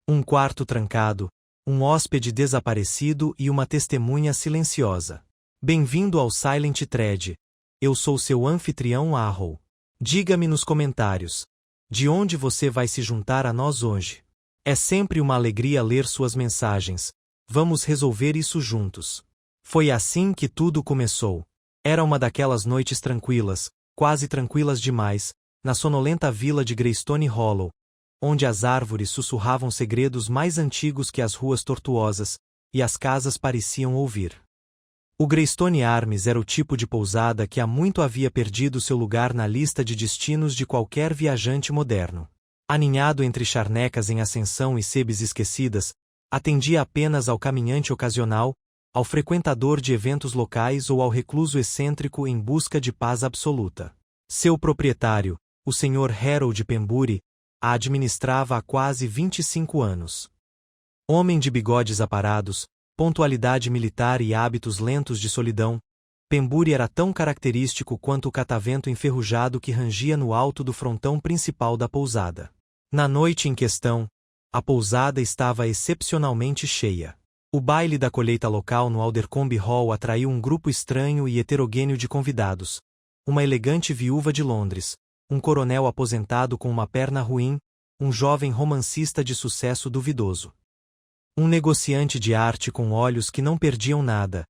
Um quarto trancado, um hóspede desaparecido e uma testemunha silenciosa. Bem-vindo ao Silent Thread. Eu sou seu anfitrião Arrow. Diga-me nos comentários. De onde você vai se juntar a nós hoje? É sempre uma alegria ler suas mensagens. Vamos resolver isso juntos. Foi assim que tudo começou. Era uma daquelas noites tranquilas, quase tranquilas demais, na sonolenta vila de Greystone Hollow, onde as árvores sussurravam segredos mais antigos que as ruas tortuosas, e as casas pareciam ouvir. O Greystone Arms era o tipo de pousada que há muito havia perdido seu lugar na lista de destinos de qualquer viajante moderno. Aninhado entre charnecas em ascensão e sebes esquecidas, atendia apenas ao caminhante ocasional, ao frequentador de eventos locais ou ao recluso excêntrico em busca de paz absoluta. Seu proprietário, o Sr. Harold Pembury, a administrava há quase 25 anos. Homem de bigodes aparados, pontualidade militar e hábitos lentos de solidão, Pembury era tão característico quanto o catavento enferrujado que rangia no alto do frontão principal da pousada. Na noite em questão, a pousada estava excepcionalmente cheia. O baile da colheita local no Aldercombe Hall atraiu um grupo estranho e heterogêneo de convidados. Uma elegante viúva de Londres, um coronel aposentado com uma perna ruim, um jovem romancista de sucesso duvidoso. Um negociante de arte com olhos que não perdiam nada,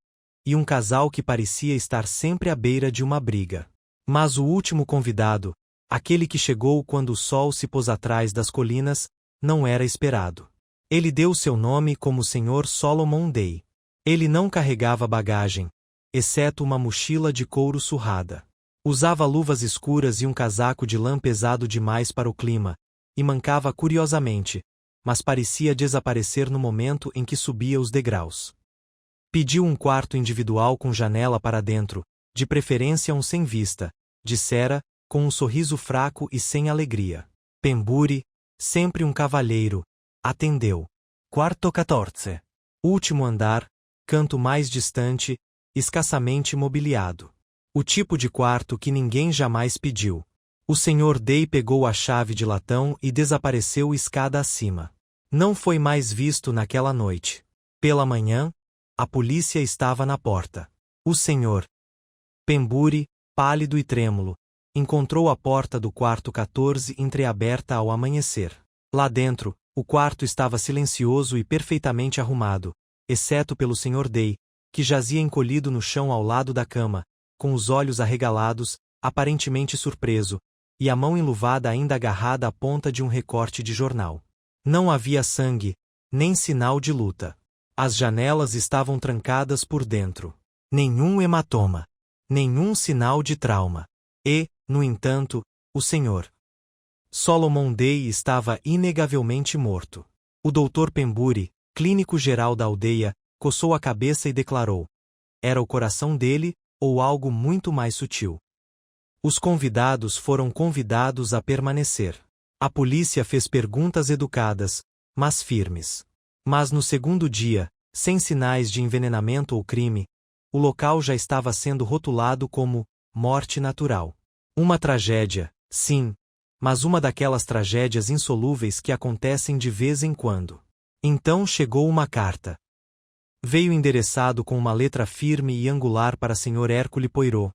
e um casal que parecia estar sempre à beira de uma briga. Mas o último convidado, aquele que chegou quando o sol se pôs atrás das colinas, não era esperado. Ele deu seu nome como Sr. Solomon Day. Ele não carregava bagagem, exceto uma mochila de couro surrada. Usava luvas escuras e um casaco de lã pesado demais para o clima, e mancava curiosamente, mas parecia desaparecer no momento em que subia os degraus. Pediu um quarto individual com janela para dentro, de preferência um sem vista, dissera, com um sorriso fraco e sem alegria. Pembury, sempre um cavalheiro, atendeu. Quarto 14. Último andar, canto mais distante, escassamente mobiliado. O tipo de quarto que ninguém jamais pediu. O Sr. Day pegou a chave de latão e desapareceu escada acima. Não foi mais visto naquela noite. Pela manhã, a polícia estava na porta. O Sr. Pembury, pálido e trêmulo, encontrou a porta do quarto 14 entreaberta ao amanhecer. Lá dentro, o quarto estava silencioso e perfeitamente arrumado, exceto pelo Sr. Day, que jazia encolhido no chão ao lado da cama, com os olhos arregalados, aparentemente surpreso, e a mão enluvada ainda agarrada à ponta de um recorte de jornal. Não havia sangue, nem sinal de luta. As janelas estavam trancadas por dentro. Nenhum hematoma. Nenhum sinal de trauma. E, no entanto, o Sr. Solomon Day estava inegavelmente morto. O Dr. Pembury, clínico geral da aldeia, coçou a cabeça e declarou: era o coração dele, ou algo muito mais sutil. Os convidados foram convidados a permanecer. A polícia fez perguntas educadas, mas firmes. Mas no segundo dia, sem sinais de envenenamento ou crime, o local já estava sendo rotulado como morte natural. Uma tragédia, sim, mas uma daquelas tragédias insolúveis que acontecem de vez em quando. Então chegou uma carta. Veio endereçado com uma letra firme e angular para Sr. Hercule Poirot,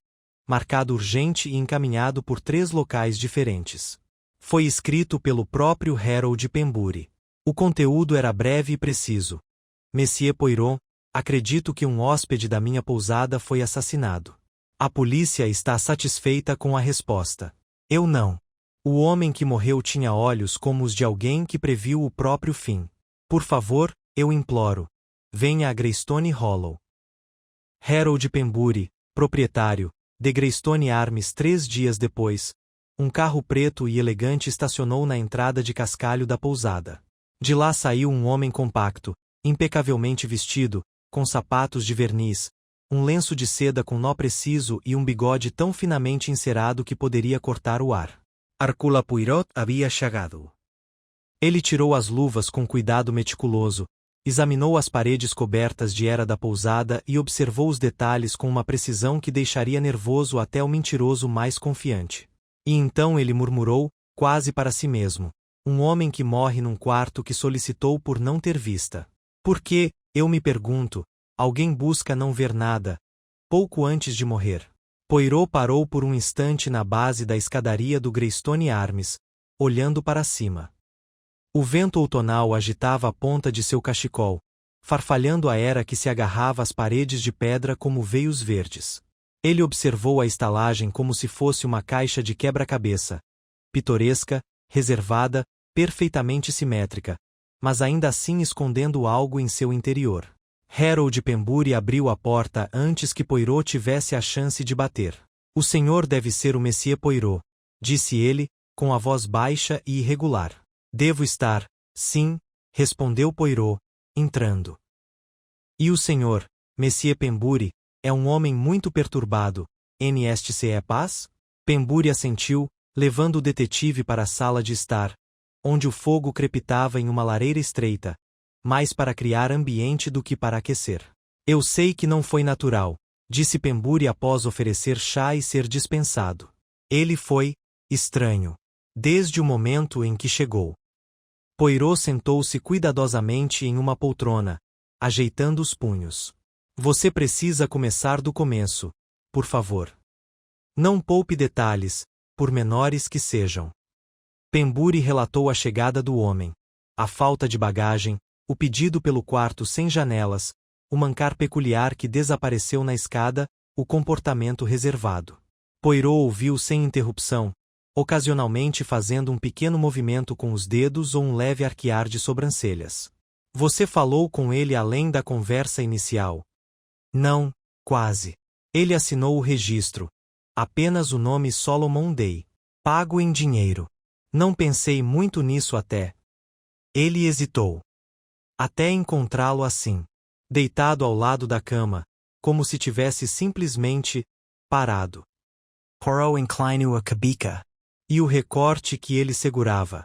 marcado urgente e encaminhado por 3 locais diferentes. Foi escrito pelo próprio Harold Pembury. O conteúdo era breve e preciso. Monsieur Poirot, acredito que um hóspede da minha pousada foi assassinado. A polícia está satisfeita com a resposta. Eu não. O homem que morreu tinha olhos como os de alguém que previu o próprio fim. Por favor, eu imploro. Venha a Greystone Hollow. Harold Pembury, proprietário, de Greystone Arms. 3 dias depois, um carro preto e elegante estacionou na entrada de cascalho da pousada. De lá saiu um homem compacto, impecavelmente vestido, com sapatos de verniz, um lenço de seda com nó preciso e um bigode tão finamente encerado que poderia cortar o ar. Hercule Poirot havia chegado. Ele tirou as luvas com cuidado meticuloso, examinou as paredes cobertas de era da pousada e observou os detalhes com uma precisão que deixaria nervoso até o mentiroso mais confiante. E então ele murmurou, quase para si mesmo: Um homem que morre num quarto que solicitou por não ter vista. Por que, eu me pergunto, alguém busca não ver nada, pouco antes de morrer? Poirot parou por um instante na base da escadaria do Greystone Arms, olhando para cima. O vento outonal agitava a ponta de seu cachecol, farfalhando a era que se agarrava às paredes de pedra como veios verdes. Ele observou a estalagem como se fosse uma caixa de quebra-cabeça, pitoresca, reservada, perfeitamente simétrica, mas ainda assim escondendo algo em seu interior. Harold Pembury abriu a porta antes que Poirot tivesse a chance de bater. O senhor deve ser o Monsieur Poirot, disse ele, com a voz baixa e irregular. Devo estar, sim, respondeu Poirot, entrando. E o senhor, Monsieur Pembury, é um homem muito perturbado. N.S.C. é paz? Pembury assentiu, levando o detetive para a sala de estar, onde o fogo crepitava em uma lareira estreita, mais para criar ambiente do que para aquecer. Eu sei que não foi natural, disse Pembury após oferecer chá e ser dispensado. Ele foi estranho, desde o momento em que chegou. Poirot sentou-se cuidadosamente em uma poltrona, ajeitando os punhos. Você precisa começar do começo, por favor. Não poupe detalhes, por menores que sejam. Pembury relatou a chegada do homem, a falta de bagagem, o pedido pelo quarto sem janelas, o mancar peculiar que desapareceu na escada, o comportamento reservado. Poirot ouviu sem interrupção, ocasionalmente fazendo um pequeno movimento com os dedos ou um leve arquear de sobrancelhas. Você falou com ele além da conversa inicial? Não, quase. Ele assinou o registro. Apenas o nome Solomon Day. Pago em dinheiro. Não pensei muito nisso até. Ele hesitou. Até encontrá-lo assim, deitado ao lado da cama, como se tivesse simplesmente parado. Poirot inclinou a cabeça. E o recorte que ele segurava.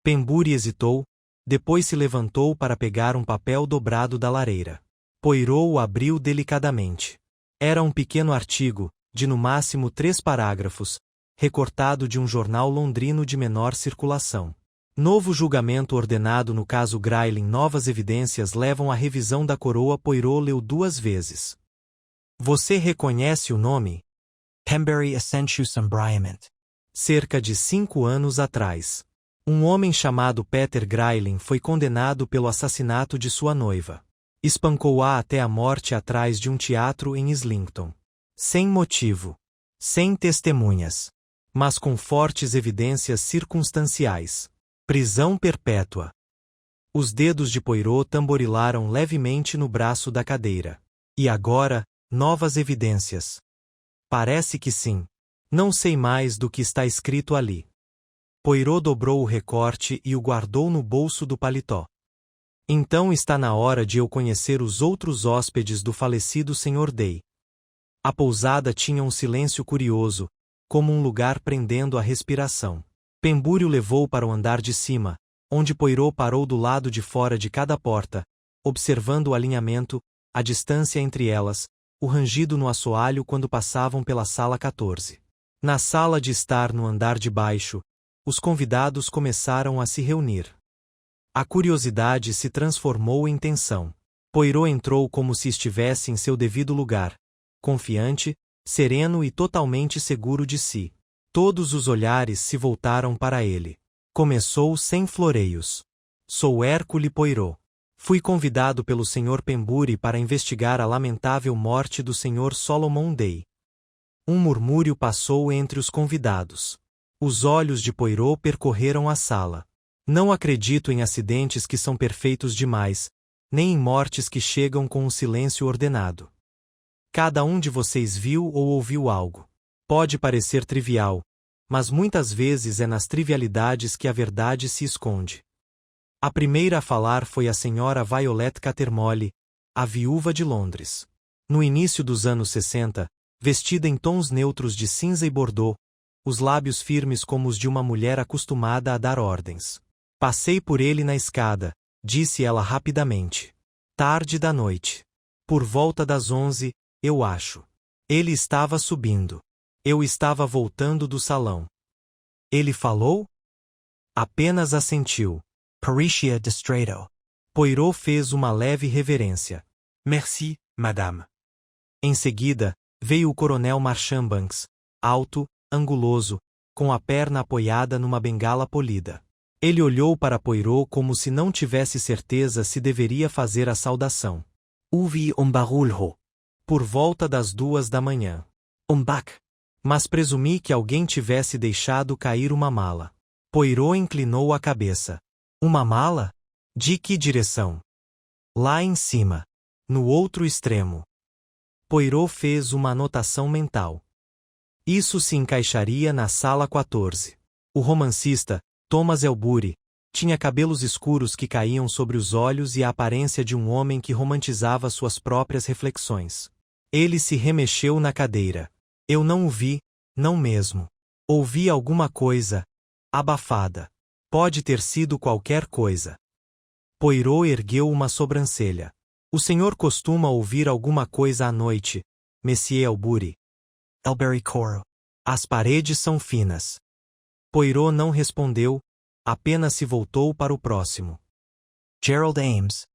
Pembury hesitou, depois se levantou para pegar um papel dobrado da lareira. Poirot o abriu delicadamente. Era um pequeno artigo, de no máximo 3 parágrafos, recortado de um jornal londrino de menor circulação. Novo julgamento ordenado no caso Grayling. Novas evidências levam à revisão da coroa. Poirot leu 2 vezes. Você reconhece o nome? Pembury Ascension Embriament. Cerca de 5 anos atrás. Um homem chamado Peter Grayling foi condenado pelo assassinato de sua noiva. Espancou-a até a morte atrás de um teatro em Islington. Sem motivo. Sem testemunhas. Mas com fortes evidências circunstanciais. Prisão perpétua. Os dedos de Poirot tamborilaram levemente no braço da cadeira. E agora, novas evidências. Parece que sim. Não sei mais do que está escrito ali. Poirot dobrou o recorte e o guardou no bolso do paletó. Então está na hora de eu conhecer os outros hóspedes do falecido Sr. Day. A pousada tinha um silêncio curioso, como um lugar prendendo a respiração. Pembury o levou para o andar de cima, onde Poirot parou do lado de fora de cada porta, observando o alinhamento, a distância entre elas, o rangido no assoalho quando passavam pela sala 14. Na sala de estar no andar de baixo, os convidados começaram a se reunir. A curiosidade se transformou em tensão. Poirot entrou como se estivesse em seu devido lugar, confiante, sereno e totalmente seguro de si. Todos os olhares se voltaram para ele. Começou sem floreios. Sou Hercule Poirot. Fui convidado pelo Sr. Pembury para investigar a lamentável morte do Sr. Solomon Day. Um murmúrio passou entre os convidados. Os olhos de Poirot percorreram a sala. Não acredito em acidentes que são perfeitos demais, nem em mortes que chegam com um silêncio ordenado. Cada um de vocês viu ou ouviu algo. Pode parecer trivial, mas muitas vezes é nas trivialidades que a verdade se esconde. A primeira a falar foi a senhora Violet Cattermole, a viúva de Londres. No início dos anos 60, vestida em tons neutros de cinza e bordô, os lábios firmes como os de uma mulher acostumada a dar ordens. Passei por ele na escada, disse ela rapidamente. Tarde da noite. Por volta das 11, eu acho. Ele estava subindo. Eu estava voltando do salão. Ele falou? Apenas assentiu. Pericia distreto. Poirot fez uma leve reverência. Merci, madame. Em seguida, veio o coronel Marchand-Banks, alto, anguloso, com a perna apoiada numa bengala polida. Ele olhou para Poirot como se não tivesse certeza se deveria fazer a saudação. Ouvi barulho. Por volta das 2 da manhã. Bac. Mas presumi que alguém tivesse deixado cair uma mala. Poirot inclinou a cabeça. Uma mala? De que direção? Lá em cima. No outro extremo. Poirot fez uma anotação mental. Isso se encaixaria na sala 14. O romancista, Thomas Elbury, tinha cabelos escuros que caíam sobre os olhos e a aparência de um homem que romantizava suas próprias reflexões. Ele se remexeu na cadeira. Eu não o vi, não mesmo. Ouvi alguma coisa, abafada. Pode ter sido qualquer coisa. Poirot ergueu uma sobrancelha. O senhor costuma ouvir alguma coisa à noite, Monsieur Elbury? Elbury Coro. As paredes são finas. Poirot não respondeu, apenas se voltou para o próximo. Gerald Ames,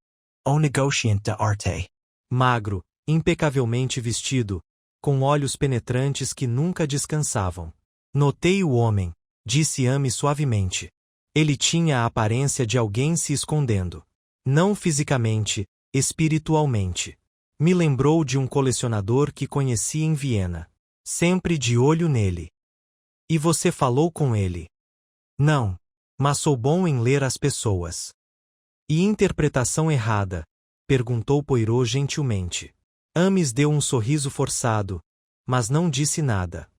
o negociante de arte. Magro, impecavelmente vestido, com olhos penetrantes que nunca descansavam. Notei o homem, disse Ames suavemente. Ele tinha a aparência de alguém se escondendo. Não fisicamente, espiritualmente. Me lembrou de um colecionador que conheci em Viena. Sempre de olho nele. E você falou com ele? Não, mas sou bom em ler as pessoas. E interpretação errada? Perguntou Poirot gentilmente. Ames deu um sorriso forçado, mas não disse nada.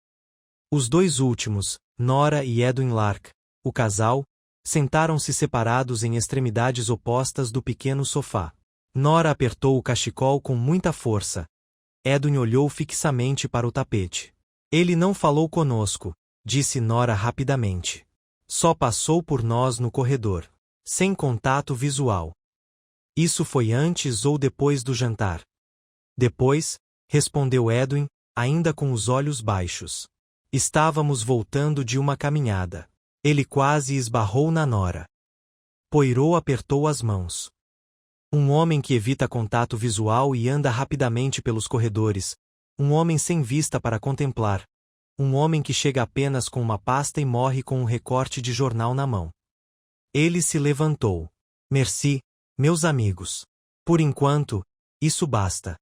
Os dois últimos, Nora e Edwin Lark, o casal, sentaram-se separados em extremidades opostas do pequeno sofá. Nora apertou o cachecol com muita força. Edwin olhou fixamente para o tapete. Ele não falou conosco, disse Nora rapidamente. Só passou por nós no corredor. Sem contato visual. Isso foi antes ou depois do jantar? Depois, respondeu Edwin, ainda com os olhos baixos. Estávamos voltando de uma caminhada. Ele quase esbarrou na Nora. Poirot apertou as mãos. Um homem que evita contato visual e anda rapidamente pelos corredores. Um homem sem vista para contemplar. Um homem que chega apenas com uma pasta e morre com um recorte de jornal na mão. Ele se levantou. Merci, meus amigos. Por enquanto, isso basta.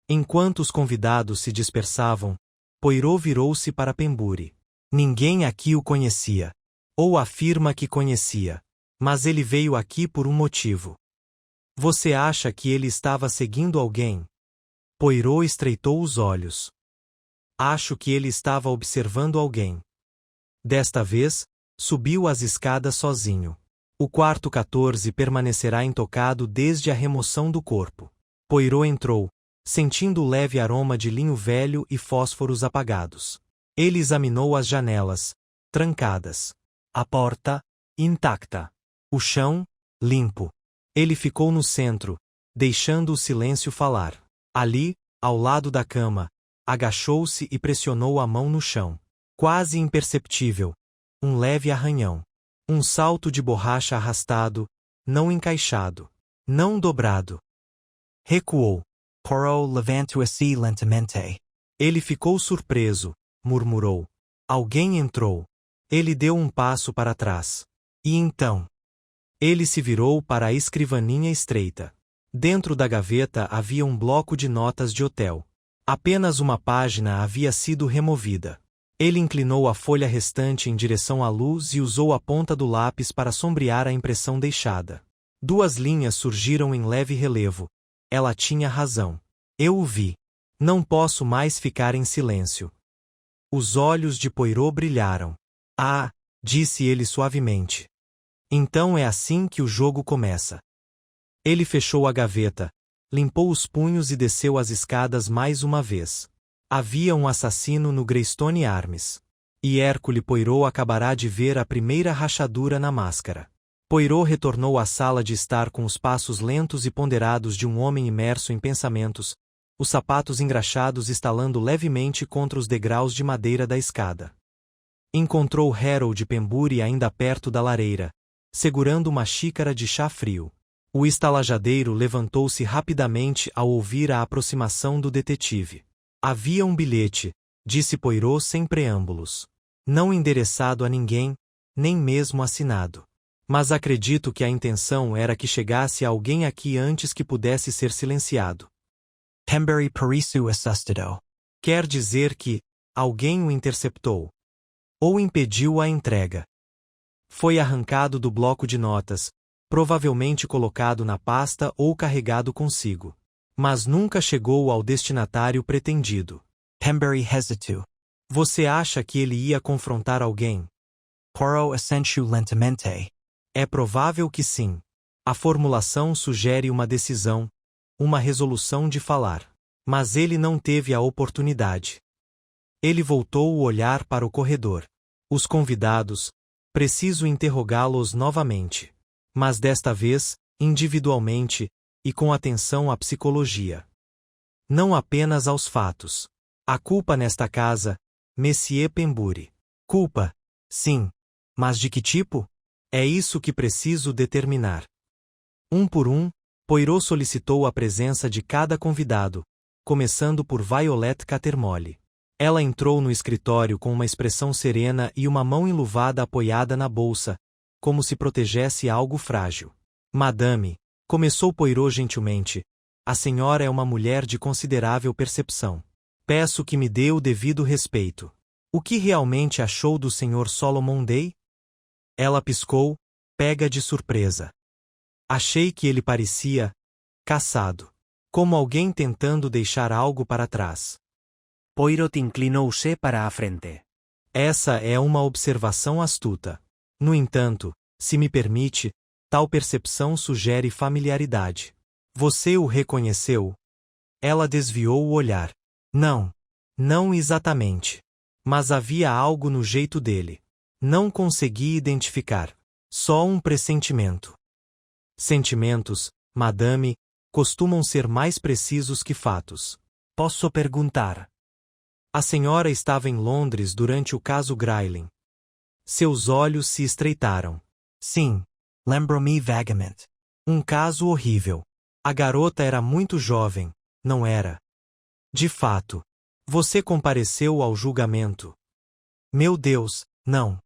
Enquanto os convidados se dispersavam, Poirot virou-se para Pembury. Ninguém aqui o conhecia. Ou afirma que conhecia. Mas ele veio aqui por um motivo. Você acha que ele estava seguindo alguém? Poirot estreitou os olhos. Acho que ele estava observando alguém. Desta vez, subiu as escadas sozinho. O quarto 14 permanecerá intocado desde a remoção do corpo. Poirot entrou, sentindo o leve aroma de linho velho e fósforos apagados. Ele examinou as janelas, trancadas. A porta, intacta. O chão, limpo. Ele ficou no centro, deixando o silêncio falar. Ali, ao lado da cama, agachou-se e pressionou a mão no chão. Quase imperceptível. Um leve arranhão. Um salto de borracha arrastado, não encaixado. Não dobrado. Recuou. Poirot levantou-se lentamente. Ele ficou surpreso, murmurou. Alguém entrou. Ele deu um passo para trás. E então? Ele se virou para a escrivaninha estreita. Dentro da gaveta havia um bloco de notas de hotel. Apenas uma página havia sido removida. Ele inclinou a folha restante em direção à luz e usou a ponta do lápis para sombrear a impressão deixada. 2 linhas surgiram em leve relevo. Ela tinha razão. Eu o vi. Não posso mais ficar em silêncio. Os olhos de Poirot brilharam. Ah, disse ele suavemente. Então é assim que o jogo começa. Ele fechou a gaveta, limpou os punhos e desceu as escadas mais uma vez. Havia um assassino no Greystone Arms. E Hercule Poirot acabará de ver a primeira rachadura na máscara. Poirot retornou à sala de estar com os passos lentos e ponderados de um homem imerso em pensamentos, os sapatos engraxados estalando levemente contra os degraus de madeira da escada. Encontrou Harold Pembury ainda perto da lareira, segurando uma xícara de chá frio. O estalajadeiro levantou-se rapidamente ao ouvir a aproximação do detetive. Havia um bilhete, disse Poirot sem preâmbulos. Não endereçado a ninguém, nem mesmo assinado. Mas acredito que a intenção era que chegasse alguém aqui antes que pudesse ser silenciado. Pembury Parisu assustido. Quer dizer que alguém o interceptou. Ou impediu a entrega. Foi arrancado do bloco de notas, provavelmente colocado na pasta ou carregado consigo. Mas nunca chegou ao destinatário pretendido. Pembury hesitou. Você acha que ele ia confrontar alguém? Poirot assentiu lentamente. É provável que sim. A formulação sugere uma decisão, uma resolução de falar. Mas ele não teve a oportunidade. Ele voltou o olhar para o corredor. Os convidados, preciso interrogá-los novamente. Mas desta vez, individualmente, e com atenção à psicologia. Não apenas aos fatos. A culpa nesta casa, Monsieur Pembury. Culpa, sim. Mas de que tipo? É isso que preciso determinar. Um por um, Poirot solicitou a presença de cada convidado, começando por Violet Cattermole. Ela entrou no escritório com uma expressão serena e uma mão enluvada apoiada na bolsa, como se protegesse algo frágil. Madame, começou Poirot gentilmente, a senhora é uma mulher de considerável percepção. Peço que me dê o devido respeito. O que realmente achou do Sr. Solomon Day? Ela piscou, pega de surpresa. Achei que ele parecia cansado, como alguém tentando deixar algo para trás. Poirot inclinou-se para a frente. Essa é uma observação astuta. No entanto, se me permite, tal percepção sugere familiaridade. Você o reconheceu? Ela desviou o olhar. Não. Não exatamente. Mas havia algo no jeito dele. Não consegui identificar. Só um pressentimento. Sentimentos, madame, costumam ser mais precisos que fatos. Posso perguntar? A senhora estava em Londres durante o caso Grayling. Seus olhos se estreitaram. Sim, Lembro-me vagamente. um caso horrível. A garota era muito jovem, não era? De fato. Você compareceu ao julgamento. Meu Deus, não.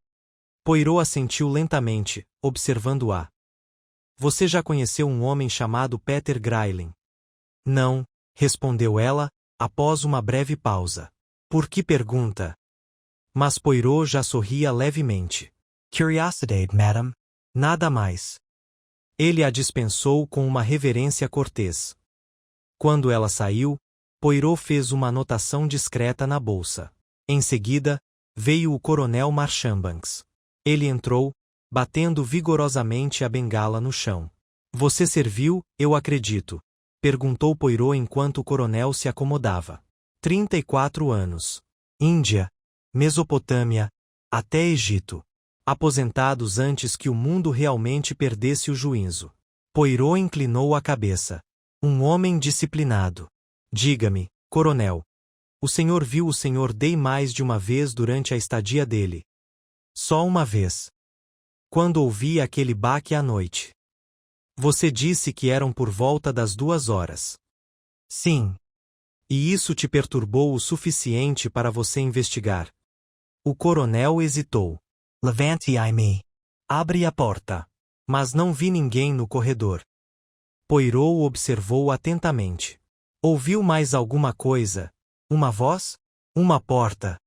Poirot assentiu lentamente, observando-a. Você já conheceu um homem chamado Peter Grayling? Não, respondeu ela, após uma breve pausa. Por que pergunta? Mas Poirot já sorria levemente. Curiosity, madame. Nada mais. Ele a dispensou com uma reverência cortês. Quando ela saiu, Poirot fez uma anotação discreta na bolsa. Em seguida, veio o coronel Marchbanks. Ele entrou, batendo vigorosamente a bengala no chão. Você serviu, eu acredito? Perguntou Poirot enquanto o coronel se acomodava. 34 anos. Índia, Mesopotâmia, até Egito. Aposentados antes que o mundo realmente perdesse o juízo. Poirot inclinou a cabeça. Um homem disciplinado. Diga-me, coronel. O senhor viu o Sr. Day mais de uma vez durante a estadia dele? Só uma vez. Quando ouvi aquele baque à noite. Você disse que eram por volta das 2 horas. Sim. E isso te perturbou o suficiente para você investigar? O coronel hesitou. Levante-me. Abre a porta. Mas não vi ninguém no corredor. Poirot o observou atentamente. Ouviu mais alguma coisa? Uma voz? Uma porta?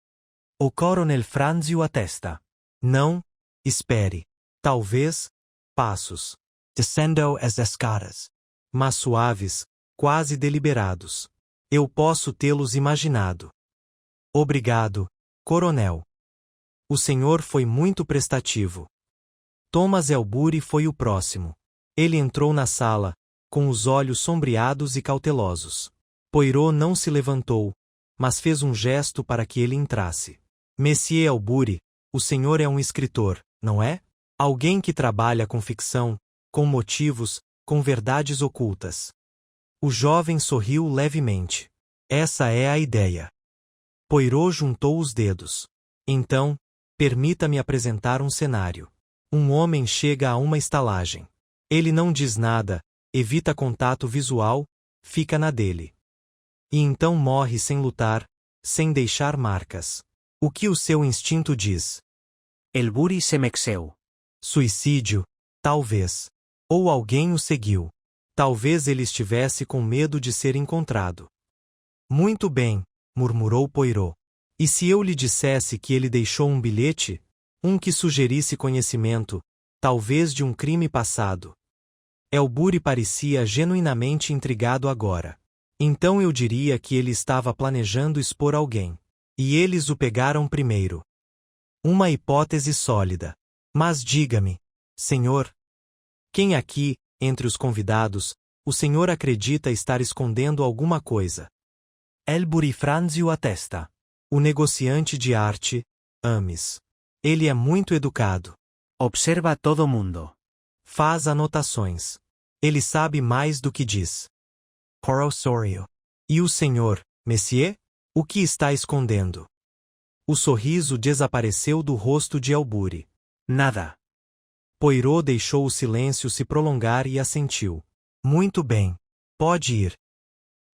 O coronel franziu a testa. Não, espere. Talvez, passos. Descendo as escadas. Mas suaves, quase deliberados. Eu posso tê-los imaginado. Obrigado, coronel. O senhor foi muito prestativo. Thomas Elbury foi o próximo. Ele entrou na sala, com os olhos sombreados e cautelosos. Poirot não se levantou, mas fez um gesto para que ele entrasse. Monsieur Elbury, o senhor é um escritor, não é? Alguém que trabalha com ficção, com motivos, com verdades ocultas. O jovem sorriu levemente. Essa é a ideia. Poirot juntou os dedos. Então, Permita-me apresentar um cenário. Um homem chega a uma estalagem. Ele não diz nada, evita contato visual, fica na dele. E então morre sem lutar, sem deixar marcas. O que o seu instinto diz? El Buri se mexeu. Suicídio, talvez. Ou alguém o seguiu. Talvez ele estivesse com medo de ser encontrado. Muito bem, murmurou Poirot. E se eu lhe dissesse que ele deixou um bilhete? Um que sugerisse conhecimento, talvez de um crime passado. El Buri parecia genuinamente intrigado agora. Então eu diria que ele estava planejando expor alguém. E eles o pegaram primeiro. Uma hipótese sólida. Mas diga-me, senhor, quem aqui, entre os convidados, o senhor acredita estar escondendo alguma coisa? El Buri franziu a testa. O negociante de arte, Amis. Ele é muito educado. Observa todo mundo. Faz anotações. Ele sabe mais do que diz. Poirot sorriu. E o senhor, Monsieur? O que está escondendo? O sorriso desapareceu do rosto de El Buri. Nada. Poirot deixou o silêncio se prolongar e assentiu. Muito bem. Pode ir.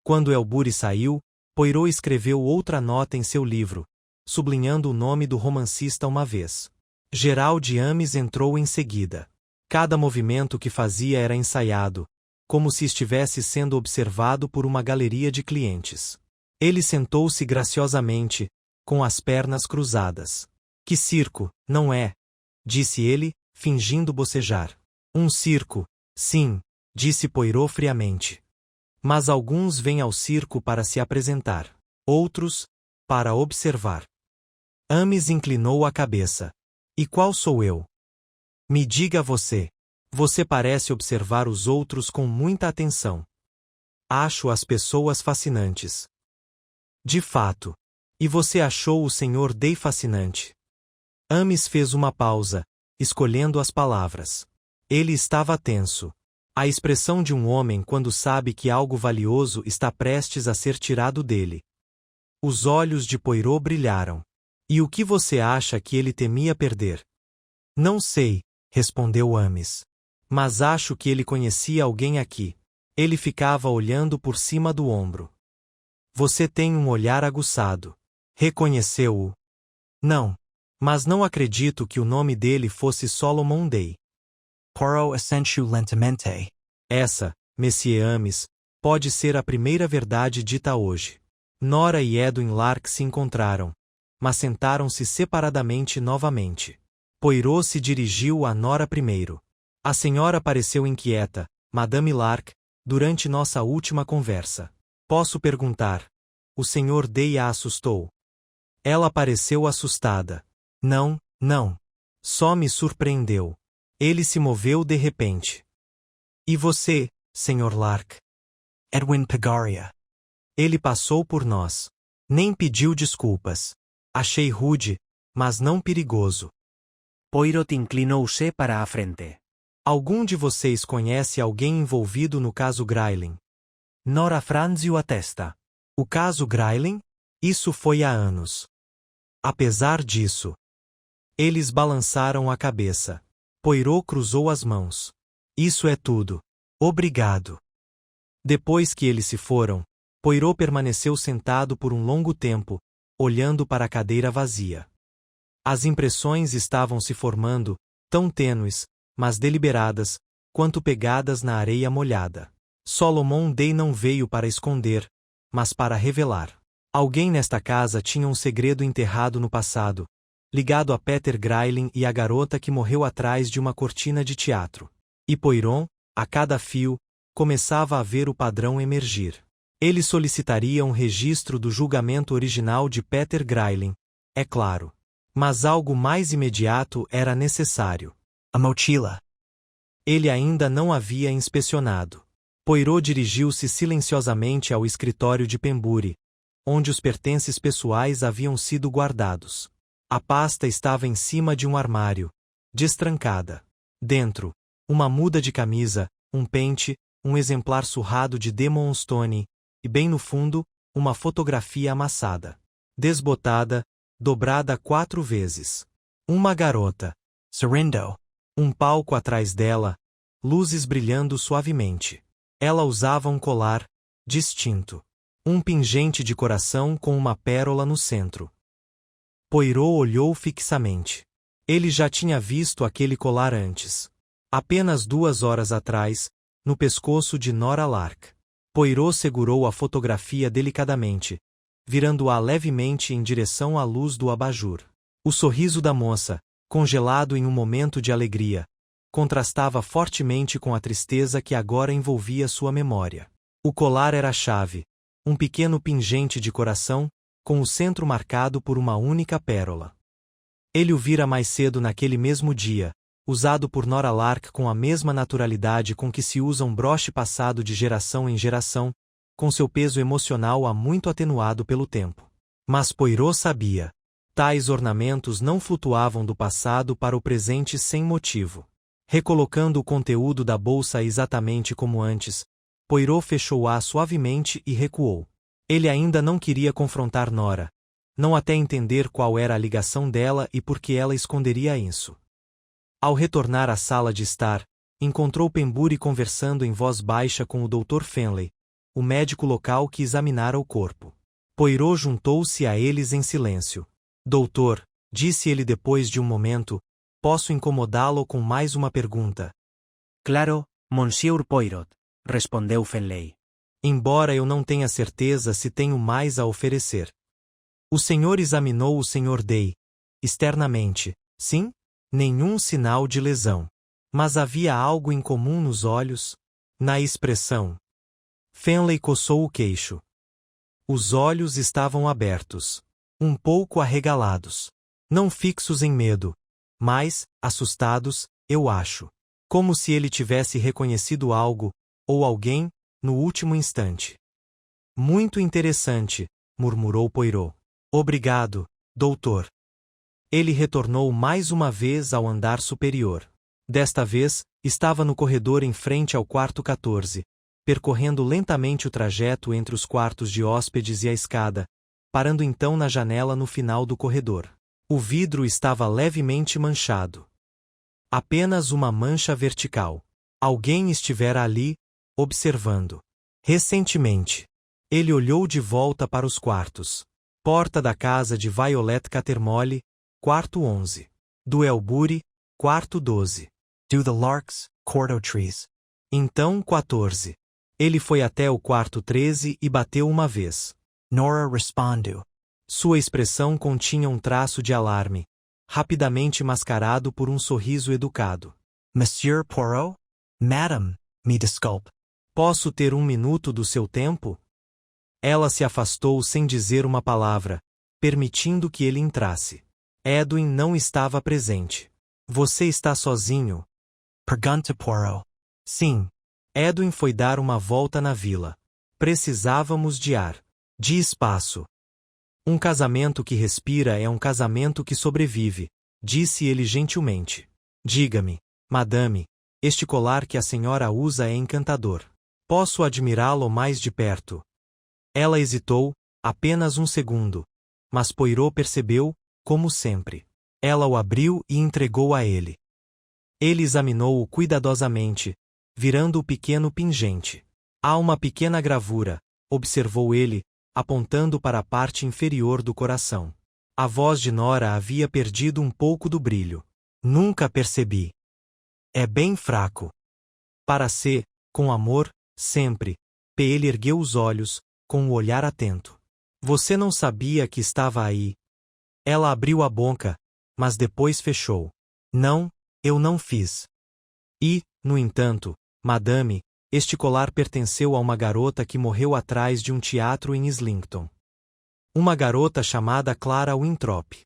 Quando El Buri saiu, Poirot escreveu outra nota em seu livro, sublinhando o nome do romancista uma vez. Gerald Amis entrou em seguida. Cada movimento que fazia era ensaiado, como se estivesse sendo observado por uma galeria de clientes. Ele sentou-se graciosamente, com as pernas cruzadas. Que circo, não é? Disse ele, fingindo bocejar. Um circo, sim, disse Poirot friamente. Mas alguns vêm ao circo para se apresentar. Outros, para observar. Amis inclinou a cabeça. E qual sou eu? Me diga você. Você parece observar os outros com muita atenção. Acho as pessoas fascinantes. De fato. E você achou o Sr. Day fascinante? Amis fez uma pausa, escolhendo as palavras. Ele estava tenso. A expressão de um homem quando sabe que algo valioso está prestes a ser tirado dele. Os olhos de Poirot brilharam. E o que você acha que ele temia perder? Não sei, respondeu Amis. Mas acho que ele conhecia alguém aqui. Ele ficava olhando por cima do ombro. Você tem um olhar aguçado. Reconheceu-o? Não. Mas não acredito que o nome dele fosse Solomon Day. Poirot assentiu lentamente. Essa, Monsieur Amis, pode ser a primeira verdade dita hoje. Nora e Edwin Lark se encontraram, mas sentaram-se separadamente novamente. Poirot se dirigiu a Nora primeiro. A senhora pareceu inquieta, Madame Lark, durante nossa última conversa. Posso perguntar? O Sr. Day a assustou? Ela pareceu assustada. Não, não. Só me surpreendeu. Ele se moveu de repente. E você, Sr. Lark? Edwin Pegaria. Ele passou por nós. Nem pediu desculpas. Achei rude, mas não perigoso. Poirot inclinou-se para a frente. Algum de vocês conhece alguém envolvido no caso Grayling? Nora franziu a testa. O caso Grayling? Isso foi há anos. Apesar disso. Eles balançaram a cabeça. Poirot cruzou as mãos. Isso é tudo. Obrigado. Depois que eles se foram, Poirot permaneceu sentado por um longo tempo, olhando para a cadeira vazia. As impressões estavam se formando, tão tênues, mas deliberadas, quanto pegadas na areia molhada. Solomon Day não veio para esconder, mas para revelar. Alguém nesta casa tinha um segredo enterrado no passado, ligado a Peter Grayling e a garota que morreu atrás de uma cortina de teatro. E Poirot, a cada fio, começava a ver o padrão emergir. Ele solicitaria um registro do julgamento original de Peter Grayling, é claro. Mas algo mais imediato era necessário. A mochila. Ele ainda não havia inspecionado. Poirot dirigiu-se silenciosamente ao escritório de Pembury, onde os pertences pessoais haviam sido guardados. A pasta estava em cima de um armário, destrancada. Dentro, uma muda de camisa, um pente, um exemplar surrado de Demon Stone, e bem no fundo, uma fotografia amassada. Desbotada, dobrada 4 vezes. Uma garota. Sorindo. Um palco atrás dela, luzes brilhando suavemente. Ela usava um colar, distinto. Um pingente de coração com uma pérola no centro. Poirot olhou fixamente. Ele já tinha visto aquele colar antes. Apenas 2 horas atrás, no pescoço de Nora Lark. Poirot segurou a fotografia delicadamente, virando-a levemente em direção à luz do abajur. O sorriso da moça, congelado em um momento de alegria, contrastava fortemente com a tristeza que agora envolvia sua memória. O colar era a chave, um pequeno pingente de coração, com o centro marcado por uma única pérola. Ele o vira mais cedo naquele mesmo dia, usado por Nora Lark com a mesma naturalidade com que se usa um broche passado de geração em geração, com seu peso emocional há muito atenuado pelo tempo. Mas Poirot sabia. Tais ornamentos não flutuavam do passado para o presente sem motivo. Recolocando o conteúdo da bolsa exatamente como antes, Poirot fechou-a suavemente e recuou. Ele ainda não queria confrontar Nora, não até entender qual era a ligação dela e por que ela esconderia isso. Ao retornar à sala de estar, encontrou Pembury conversando em voz baixa com o Dr. Fenley, o médico local que examinara o corpo. Poirot juntou-se a eles em silêncio. Doutor, disse ele depois de um momento, posso incomodá-lo com mais uma pergunta? Claro, Monsieur Poirot, respondeu Fenley. Embora eu não tenha certeza se tenho mais a oferecer. O senhor examinou o Sr. Day, externamente, sim? Nenhum sinal de lesão. Mas havia algo em comum nos olhos, na expressão. Fenley coçou o queixo. Os olhos estavam abertos, um pouco arregalados. Não fixos em medo, mas, assustados, eu acho. Como se ele tivesse reconhecido algo, ou alguém, no último instante. Muito interessante, murmurou Poirot. Obrigado, doutor. Ele retornou mais uma vez ao andar superior. Desta vez, estava no corredor em frente ao quarto 14, percorrendo lentamente o trajeto entre os quartos de hóspedes e a escada, parando então na janela no final do corredor. O vidro estava levemente manchado. Apenas uma mancha vertical. Alguém estivera ali, observando. Recentemente. Ele olhou de volta para os quartos. Porta da casa de Violet Cattermole, quarto 11. Do Elbury, quarto 12. Do the Larks, quarto 3. Então 14. Ele foi até o quarto 13 e bateu uma vez. Nora respondeu. Sua expressão continha um traço de alarme, rapidamente mascarado por um sorriso educado. Monsieur Poirot? Madame, me desculpe. Posso ter 1 minuto do seu tempo? Ela se afastou sem dizer uma palavra, permitindo que ele entrasse. Edwin não estava presente. Você está sozinho? Pergunta Poirot. Sim. Edwin foi dar uma volta na vila. Precisávamos de ar. De espaço. Um casamento que respira é um casamento que sobrevive, disse ele gentilmente. Diga-me, madame, este colar que a senhora usa é encantador. Posso admirá-lo mais de perto? Ela hesitou, apenas 1 segundo. Mas Poirot percebeu, como sempre. Ela o abriu e entregou a ele. Ele examinou-o cuidadosamente, virando o pequeno pingente. Há uma pequena gravura, observou ele, apontando para a parte inferior do coração. A voz de Nora havia perdido um pouco do brilho. Nunca percebi. É bem fraco. Para ser, com amor, sempre. Ele ergueu os olhos, com o olhar atento. Você não sabia que estava aí. Ela abriu a boca, mas depois fechou. Não, eu não fiz. E, no entanto, madame, este colar pertenceu a uma garota que morreu atrás de um teatro em Islington. Uma garota chamada Clara Winthrop.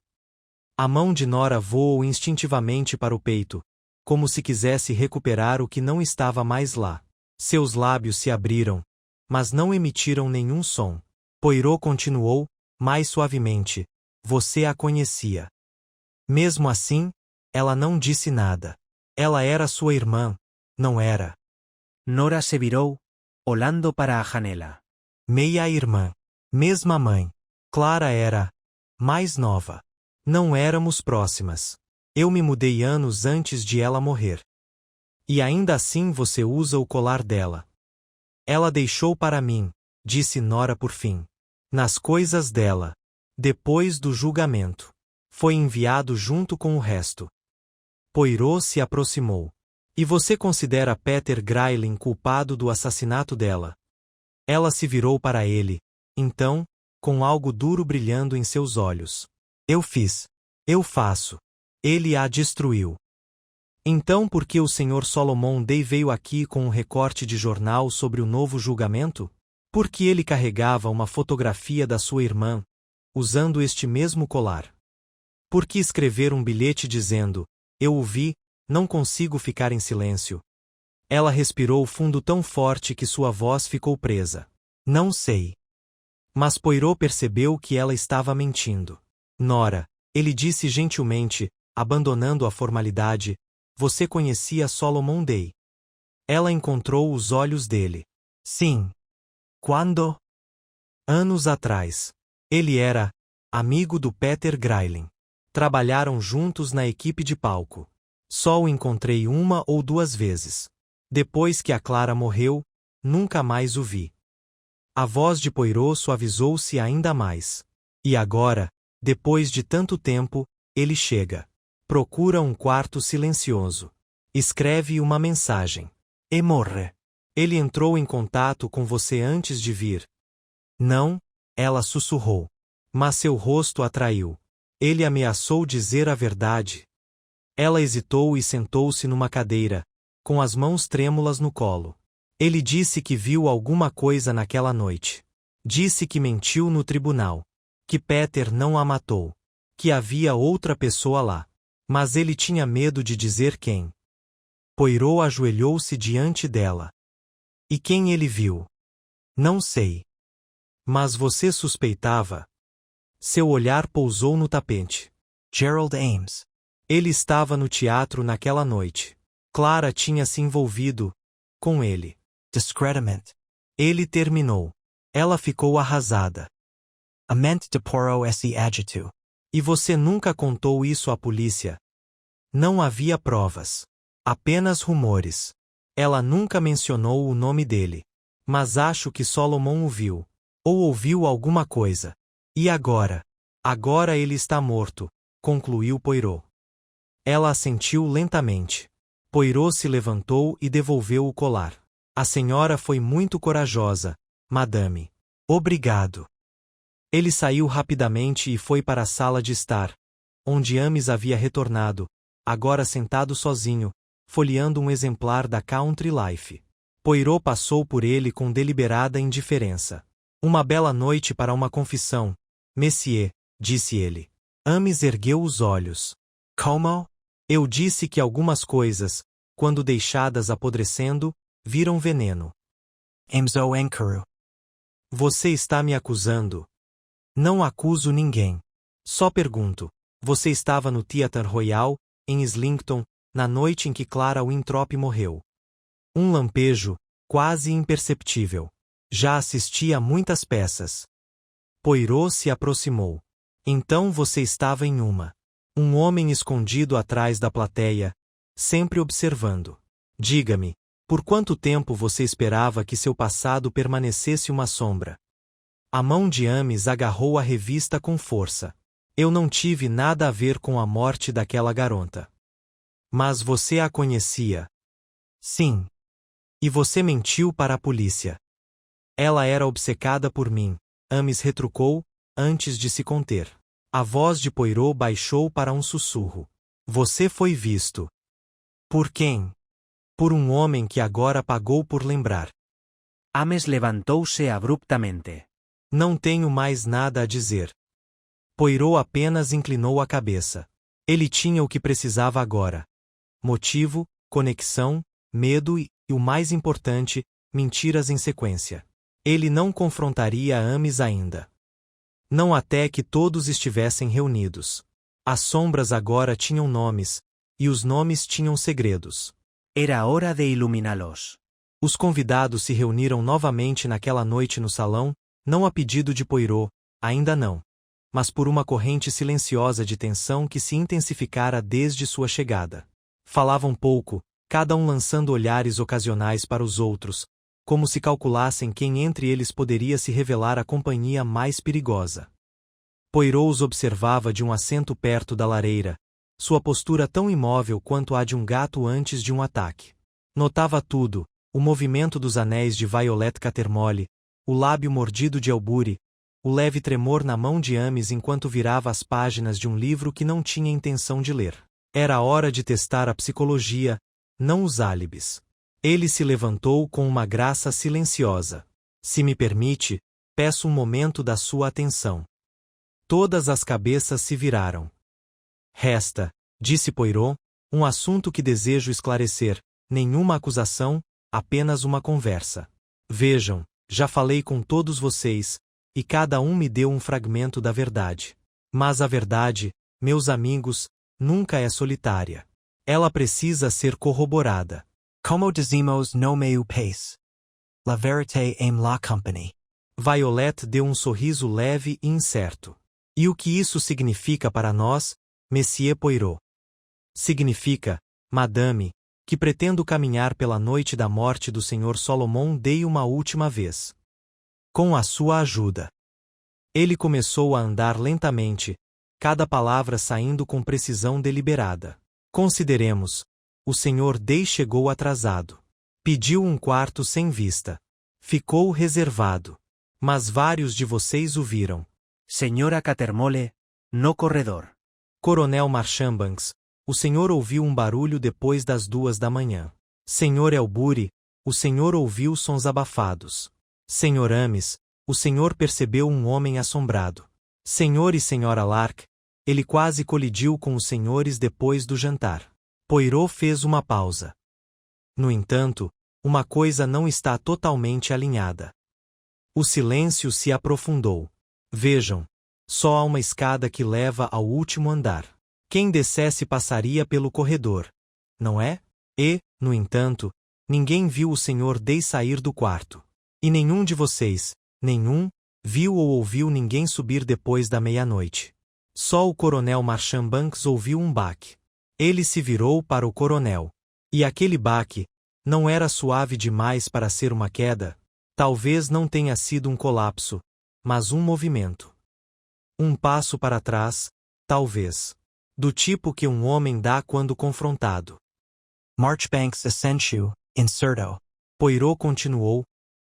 A mão de Nora voou instintivamente para o peito, como se quisesse recuperar o que não estava mais lá. Seus lábios se abriram, mas não emitiram nenhum som. Poirot continuou, mais suavemente. Você a conhecia. Mesmo assim, ela não disse nada. Ela era sua irmã, não era? Nora se virou, olhando para a janela. Meia-irmã. Mesma mãe. Clara era mais nova. Não éramos próximas. Eu me mudei anos antes de ela morrer. E ainda assim você usa o colar dela. Ela deixou para mim, disse Nora por fim. Nas coisas dela. Depois do julgamento. Foi enviado junto com o resto. Poirot se aproximou. E você considera Peter Grayling culpado do assassinato dela? Ela se virou para ele, então, com algo duro brilhando em seus olhos. Eu fiz. Eu faço. Ele a destruiu. Então por que o Sr. Solomon Day veio aqui com um recorte de jornal sobre o novo julgamento? Porque ele carregava uma fotografia da sua irmã, usando este mesmo colar. Por que escrever um bilhete dizendo, eu o vi, não consigo ficar em silêncio? Ela respirou fundo tão forte que sua voz ficou presa. Não sei. Mas Poirot percebeu que ela estava mentindo. Nora, ele disse gentilmente, abandonando a formalidade, você conhecia Solomon Day. Ela encontrou os olhos dele. Sim. Quando? Anos atrás. Ele era amigo do Peter Grayling. Trabalharam juntos na equipe de palco. Só o encontrei uma ou duas vezes. Depois que a Clara morreu, nunca mais o vi. A voz de Poirot suavizou-se ainda mais. E agora, depois de tanto tempo, ele chega. Procura um quarto silencioso. Escreve uma mensagem. E morre. Ele entrou em contato com você antes de vir. Não, ela sussurrou. Mas seu rosto atraiu. Ele ameaçou dizer a verdade. Ela hesitou e sentou-se numa cadeira, com as mãos trêmulas no colo. Ele disse que viu alguma coisa naquela noite. Disse que mentiu no tribunal. Que Peter não a matou. Que havia outra pessoa lá. Mas ele tinha medo de dizer quem. Poirot ajoelhou-se diante dela. E quem ele viu? Não sei. Mas você suspeitava? Seu olhar pousou no tapete. Gerald Ames. Ele estava no teatro naquela noite. Clara tinha se envolvido com ele. Discrediment. Ele terminou. Ela ficou arrasada. Ament de Poirot esse adjetivo. E você nunca contou isso à polícia? Não havia provas. Apenas rumores. Ela nunca mencionou o nome dele. Mas acho que Solomon o viu. Ou ouviu alguma coisa. E agora? Agora ele está morto, concluiu Poirot. Ela assentiu lentamente. Poirot se levantou e devolveu o colar. A senhora foi muito corajosa, madame. Obrigado. Ele saiu rapidamente e foi para a sala de estar, onde Ames havia retornado, agora sentado sozinho, folheando um exemplar da Country Life. Poirot passou por ele com deliberada indiferença. Uma bela noite para uma confissão, Monsieur, disse ele. Ames ergueu os olhos. Como? Eu disse que algumas coisas, quando deixadas apodrecendo, viram veneno. Ames o Encaru. Você está me acusando? Não acuso ninguém. Só pergunto. Você estava no Theatre Royal, em Islington, na noite em que Clara Winthrop morreu. Um lampejo, quase imperceptível. Já assisti a muitas peças. Poirot se aproximou. Então você estava em uma. Um homem escondido atrás da plateia, sempre observando. Diga-me, por quanto tempo você esperava que seu passado permanecesse uma sombra? A mão de Ames agarrou a revista com força. Eu não tive nada a ver com a morte daquela garota. Mas você a conhecia? Sim. E você mentiu para a polícia. Ela era obcecada por mim, Ames retrucou, antes de se conter. A voz de Poirot baixou para um sussurro. Você foi visto. Por quem? Por um homem que agora pagou por lembrar. Ames levantou-se abruptamente. Não tenho mais nada a dizer. Poirot apenas inclinou a cabeça. Ele tinha o que precisava agora. Motivo, conexão, medo e, o mais importante, mentiras em sequência. Ele não confrontaria Ames ainda. Não até que todos estivessem reunidos. As sombras agora tinham nomes, e os nomes tinham segredos. Era hora de iluminá-los. Os convidados se reuniram novamente naquela noite no salão, não a pedido de Poirot, ainda não. mas por uma corrente silenciosa de tensão que se intensificara desde sua chegada. Falavam pouco, cada um lançando olhares ocasionais para os outros, como se calculassem quem entre eles poderia se revelar a companhia mais perigosa. Poirot os observava de um assento perto da lareira, sua postura tão imóvel quanto a de um gato antes de um ataque. Notava tudo, o movimento dos anéis de Violet Catermole, o lábio mordido de Elbury, o leve tremor na mão de Ames enquanto virava as páginas de um livro que não tinha intenção de ler. Era hora de testar a psicologia, não os álibis. Ele se levantou com uma graça silenciosa. Se me permite, peço um momento da sua atenção. Todas as cabeças se viraram. Resta, disse Poirot, um assunto que desejo esclarecer, nenhuma acusação, apenas uma conversa. Vejam, já falei com todos vocês, e cada um me deu um fragmento da verdade. Mas a verdade, meus amigos, nunca é solitária. Ela precisa ser corroborada. Como dizemos no meu país. La vérité aime la compagnie. Violet deu um sorriso leve e incerto. E o que isso significa para nós, Monsieur Poirot? Significa, Madame, que pretendo caminhar pela noite da morte do Sr. Solomon Day uma última vez. Com a sua ajuda. Ele começou a andar lentamente, cada palavra saindo com precisão deliberada. Consideremos. O Sr. Day chegou atrasado. Pediu um quarto sem vista. Ficou reservado. Mas vários de vocês o viram. Señora Catermole, no corredor. Coronel Marchbanks, o senhor ouviu um barulho depois das 2 da manhã. Senhor Elbury, o senhor ouviu sons abafados. Senhor Ames, o senhor percebeu um homem assombrado. Senhor e senhora Lark, ele quase colidiu com os senhores depois do jantar. Poirot fez uma pausa. No entanto, uma coisa não está totalmente alinhada. O silêncio se aprofundou. Vejam, só há uma escada que leva ao último andar. Quem descesse passaria pelo corredor, não é? E, no entanto, ninguém viu o Sr. Day sair do quarto. E nenhum de vocês, viu ou ouviu ninguém subir depois da meia-noite. Só o coronel Marchbanks ouviu um baque. Ele se virou para o coronel. E aquele baque, não era suave demais para ser uma queda? Talvez não tenha sido um colapso, mas um movimento. Um passo para trás, talvez. Do tipo que um homem dá quando confrontado. Marchbanks assentiu, incerto. Poirot continuou.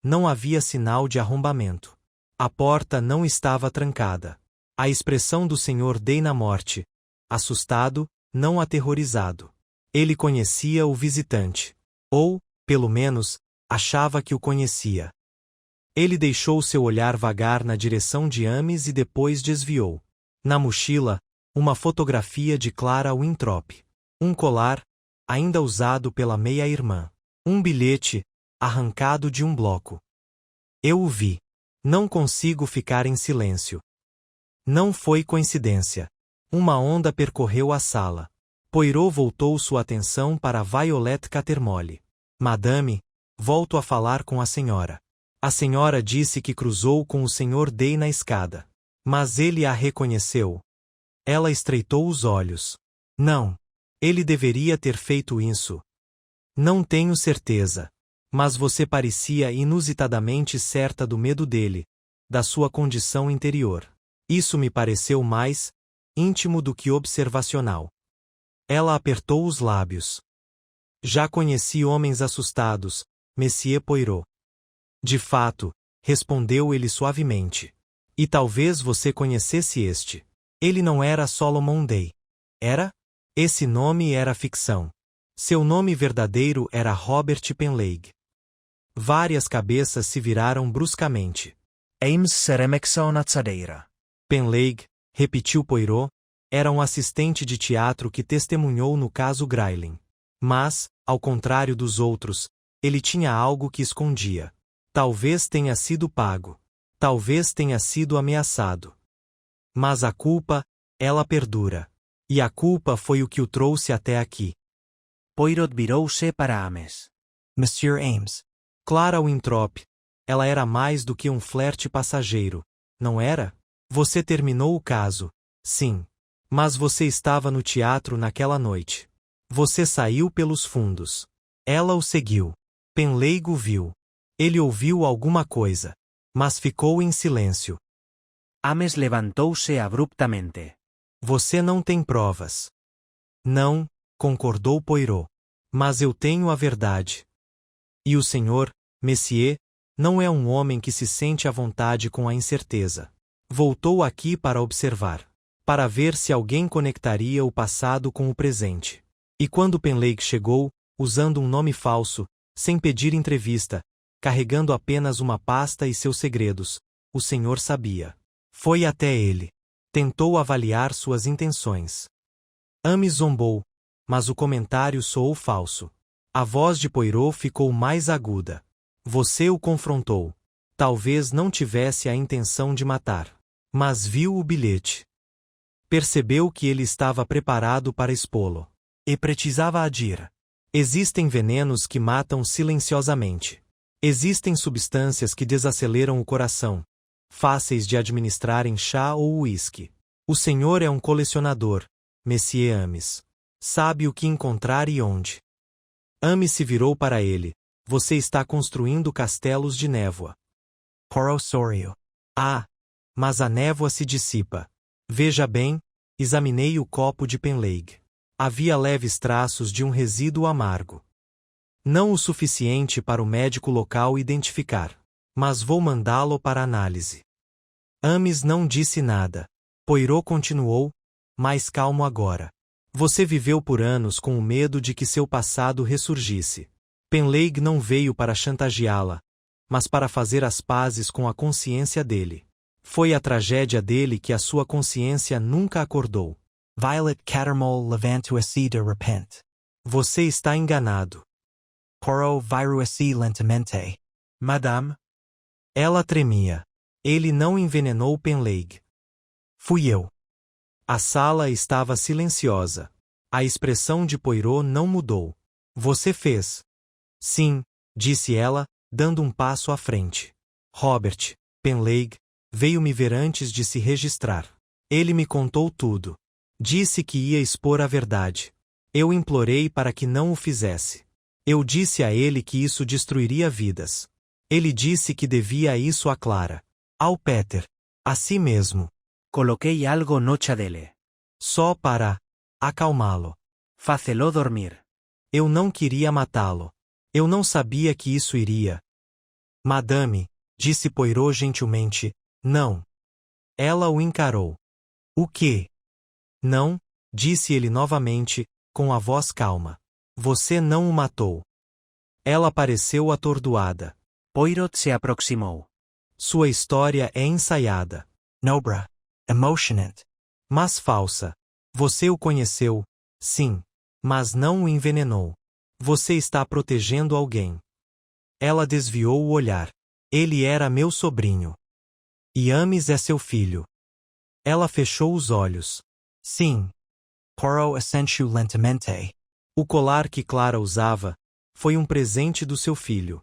Não havia sinal de arrombamento. A porta não estava trancada. A expressão do Sr. Day na morte. Assustado, não aterrorizado. Ele conhecia o visitante. Ou, pelo menos, achava que o conhecia. Ele deixou seu olhar vagar na direção de Ames e depois desviou. Na mochila, uma fotografia de Clara Winthrop. Um colar, ainda usado pela meia-irmã. Um bilhete, arrancado de um bloco. Eu o vi. Não consigo ficar em silêncio. Não foi coincidência. Uma onda percorreu a sala. Poirot voltou sua atenção para Violet Catermole. Madame, volto a falar com a senhora. A senhora disse que cruzou com o Sr. Day na escada. Mas ele a reconheceu. Ela estreitou os olhos. Não. Ele deveria ter feito isso. Não tenho certeza. Mas você parecia inusitadamente certa do medo dele, da sua condição interior. Isso me pareceu mais íntimo do que observacional. Ela apertou os lábios. Já conheci homens assustados, Monsieur Poirot. De fato, respondeu ele suavemente. E talvez você conhecesse este. Ele não era Solomon Day. Era? Esse nome era ficção. Seu nome verdadeiro era Robert Penleigh. Várias cabeças se viraram bruscamente. Ames seremexo na tzadeira. Penleigh, repetiu Poirot, era um assistente de teatro que testemunhou no caso Grayling. Mas, ao contrário dos outros, ele tinha algo que escondia. Talvez tenha sido pago. Talvez tenha sido ameaçado. Mas a culpa, ela perdura. E a culpa foi o que o trouxe até aqui. Poirot virou-se para Ames. Monsieur Ames. Clara Winthrop. Ela era mais do que um flerte passageiro, não era? Você terminou o caso, sim. Mas você estava no teatro naquela noite. Você saiu pelos fundos. Ela o seguiu. Penleigo viu. Ele ouviu alguma coisa. Mas ficou em silêncio. Ames levantou-se abruptamente. Você não tem provas. Não, concordou Poirot. Mas eu tenho a verdade. E o senhor, Messier, não é um homem que se sente à vontade com a incerteza. Voltou aqui para observar. Para ver se alguém conectaria o passado com o presente. E quando Penleigue chegou, usando um nome falso, sem pedir entrevista, carregando apenas uma pasta e seus segredos, o senhor sabia. Foi até ele. Tentou avaliar suas intenções. Ames zombou, mas o comentário soou falso. A voz de Poirot ficou mais aguda. Você o confrontou. Talvez não tivesse a intenção de matar. Mas viu o bilhete. Percebeu que ele estava preparado para expô-lo. E precisava agir. Existem venenos que matam silenciosamente. Existem substâncias que desaceleram o coração, fáceis de administrar em chá ou uísque. O senhor é um colecionador, Monsieur Ames. Sabe o que encontrar e onde. Ames se virou para ele. Você está construindo castelos de névoa. Poirot sorriu. Ah, mas a névoa se dissipa. Veja bem, examinei o copo de Penleigue. Havia leves traços de um resíduo amargo. Não o suficiente para o médico local identificar. Mas vou mandá-lo para análise. Ames não disse nada. Poirot continuou, mais calmo agora. Você viveu por anos com o medo de que seu passado ressurgisse. Penleigue não veio para chantageá-la, mas para fazer as pazes com a consciência dele. Foi a tragédia dele que a sua consciência nunca acordou. Violet Cattermole levantou-se de repente. Você está enganado. Poirot virou-se lentamente. Madame? Ela tremia. Ele não envenenou Penleigue. Fui eu. A sala estava silenciosa. A expressão de Poirot não mudou. Você fez. Sim, disse ela, dando um passo à frente. Robert, Penleigue, veio me ver antes de se registrar. Ele me contou tudo. Disse que ia expor a verdade. Eu implorei para que não o fizesse. Eu disse a ele que isso destruiria vidas. Ele disse que devia isso a Clara. Ao Peter. A si mesmo. Coloquei algo no dele. Só para acalmá-lo. Facelo dormir. Eu não queria matá-lo. Eu não sabia que isso iria. Madame, disse Poirot gentilmente, não. Ela o encarou. O quê? Não, disse ele novamente, com a voz calma. Você não o matou. Ela pareceu atordoada. Poirot se aproximou. Sua história é ensaiada. Nobra. Emotionante. Mas falsa. Você o conheceu, sim. Mas não o envenenou. Você está protegendo alguém. Ela desviou o olhar. Ele era meu sobrinho. E Ames é seu filho. Ela fechou os olhos. Sim. Poirot assentiu lentamente. O colar que Clara usava foi um presente do seu filho.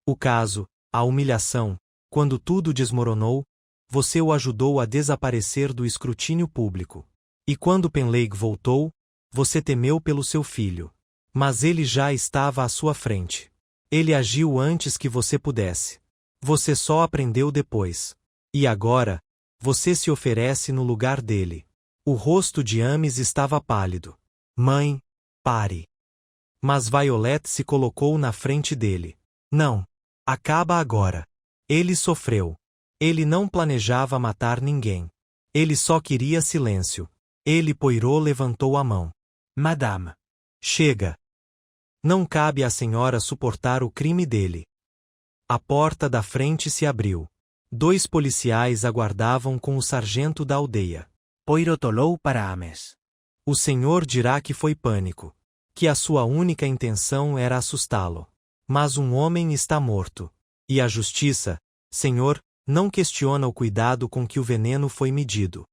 O caso, a humilhação, quando tudo desmoronou, você o ajudou a desaparecer do escrutínio público. E quando Penleigue voltou, você temeu pelo seu filho. Mas ele já estava à sua frente. Ele agiu antes que você pudesse. Você só aprendeu depois. E agora, você se oferece no lugar dele. O rosto de Ames estava pálido. Mãe, pare. Mas Violet se colocou na frente dele. Não. Acaba agora. Ele sofreu. Ele não planejava matar ninguém. Ele só queria silêncio. Poirot levantou a mão. Madame. Chega. Não cabe à senhora suportar o crime dele. A porta da frente se abriu. 2 policiais aguardavam com o sargento da aldeia. Poirot olhou para Ames. O senhor dirá que foi pânico. Que a sua única intenção era assustá-lo. Mas um homem está morto. E a justiça, senhor, não questiona o cuidado com que o veneno foi medido.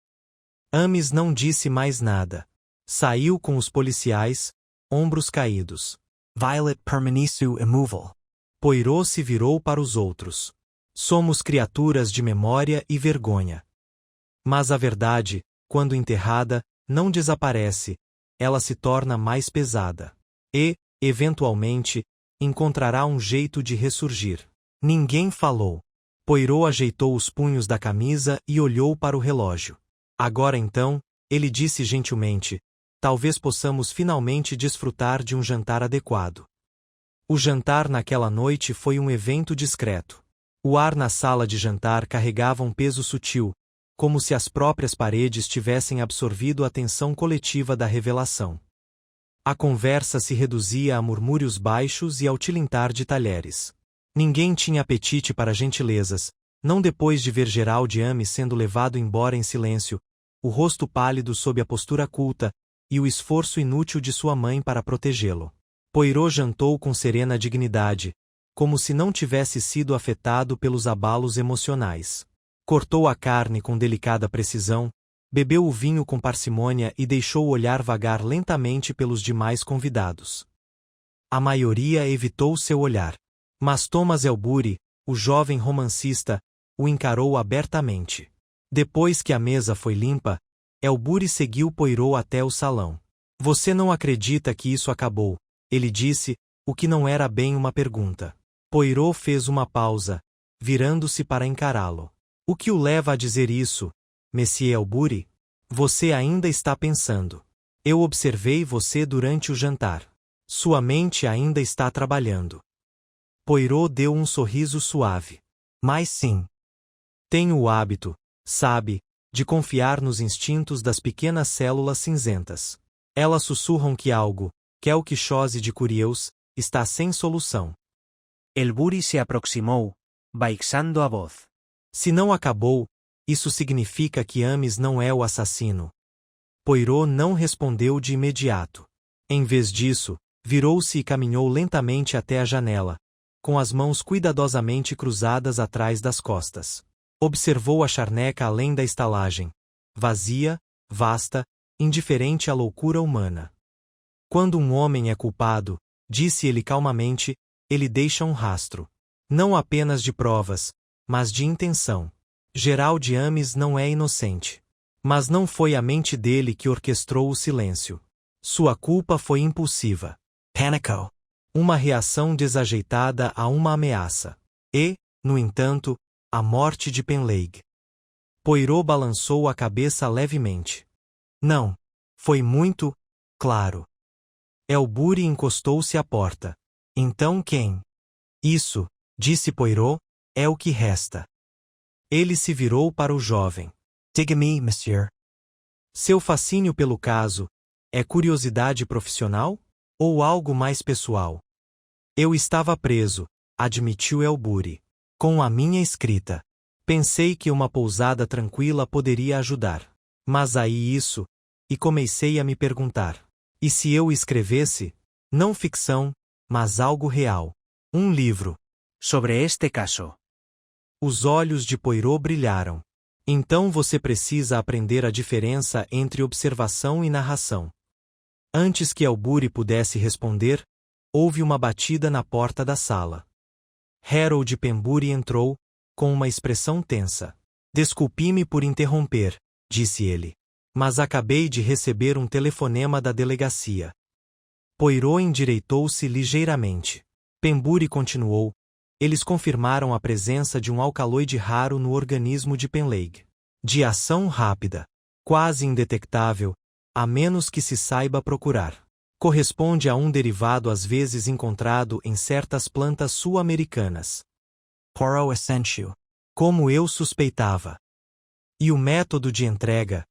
Ames não disse mais nada. Saiu com os policiais, ombros caídos. Violet permaneceu imóvel. Poirot se virou para os outros. Somos criaturas de memória e vergonha. Mas a verdade, quando enterrada, não desaparece, ela se torna mais pesada. E, eventualmente, encontrará um jeito de ressurgir. Ninguém falou. Poirot ajeitou os punhos da camisa e olhou para o relógio. Agora então, ele disse gentilmente, talvez possamos finalmente desfrutar de um jantar adequado. O jantar naquela noite foi um evento discreto. O ar na sala de jantar carregava um peso sutil, como se as próprias paredes tivessem absorvido a tensão coletiva da revelação. A conversa se reduzia a murmúrios baixos e ao tilintar de talheres. Ninguém tinha apetite para gentilezas, não depois de ver Gerald Ames sendo levado embora em silêncio, o rosto pálido sob a postura culta, e o esforço inútil de sua mãe para protegê-lo. Poirot jantou com serena dignidade, como se não tivesse sido afetado pelos abalos emocionais. Cortou a carne com delicada precisão, bebeu o vinho com parcimônia e deixou o olhar vagar lentamente pelos demais convidados. A maioria evitou seu olhar. Mas Thomas Elbury, o jovem romancista, o encarou abertamente. Depois que a mesa foi limpa, Elbury seguiu Poirot até o salão. Você não acredita que isso acabou, ele disse, o que não era bem uma pergunta. Poirot fez uma pausa, virando-se para encará-lo. O que o leva a dizer isso, Monsieur Elbury? Você ainda está pensando. Eu observei você durante o jantar. Sua mente ainda está trabalhando. Poirot deu um sorriso suave. Mas sim. Tenho o hábito, sabe, de confiar nos instintos das pequenas células cinzentas. Elas sussurram que algo, quelque chose de curieux, está sem solução. Elbury se aproximou, baixando a voz. Se não acabou, isso significa que Ames não é o assassino. Poirot não respondeu de imediato. Em vez disso, virou-se e caminhou lentamente até a janela, com as mãos cuidadosamente cruzadas atrás das costas. Observou a charneca além da estalagem. Vazia, vasta, indiferente à loucura humana. Quando um homem é culpado, disse ele calmamente, ele deixa um rastro. Não apenas de provas, mas de intenção. Gerald Ames não é inocente. Mas não foi a mente dele que orquestrou o silêncio. Sua culpa foi impulsiva. Panico. Uma reação desajeitada a uma ameaça. E, no entanto, a morte de Penleigh. Poirot balançou a cabeça levemente. Não. Foi muito claro. Elbury encostou-se à porta. Então quem? Isso, disse Poirot, é o que resta. Ele se virou para o jovem. Diga-me, monsieur. Seu fascínio pelo caso é curiosidade profissional? Ou algo mais pessoal? Eu estava preso, admitiu Elbury. Com a minha escrita. Pensei que uma pousada tranquila poderia ajudar. Mas aí isso, e comecei a me perguntar. E se eu escrevesse? Não ficção, mas algo real. Um livro. Sobre este caso. Os olhos de Poirot brilharam. Então você precisa aprender a diferença entre observação e narração. Antes que Elbury pudesse responder, houve uma batida na porta da sala. Harold Penbury entrou, com uma expressão tensa. Desculpe-me por interromper, disse ele. Mas acabei de receber um telefonema da delegacia. Poirot endireitou-se ligeiramente. Penbury continuou. Eles confirmaram a presença de um alcaloide raro no organismo de Penleigh. De ação rápida. Quase indetectável, a menos que se saiba procurar. Corresponde a um derivado às vezes encontrado em certas plantas sul-americanas. Poirot Essential. Como eu suspeitava. E o método de entrega?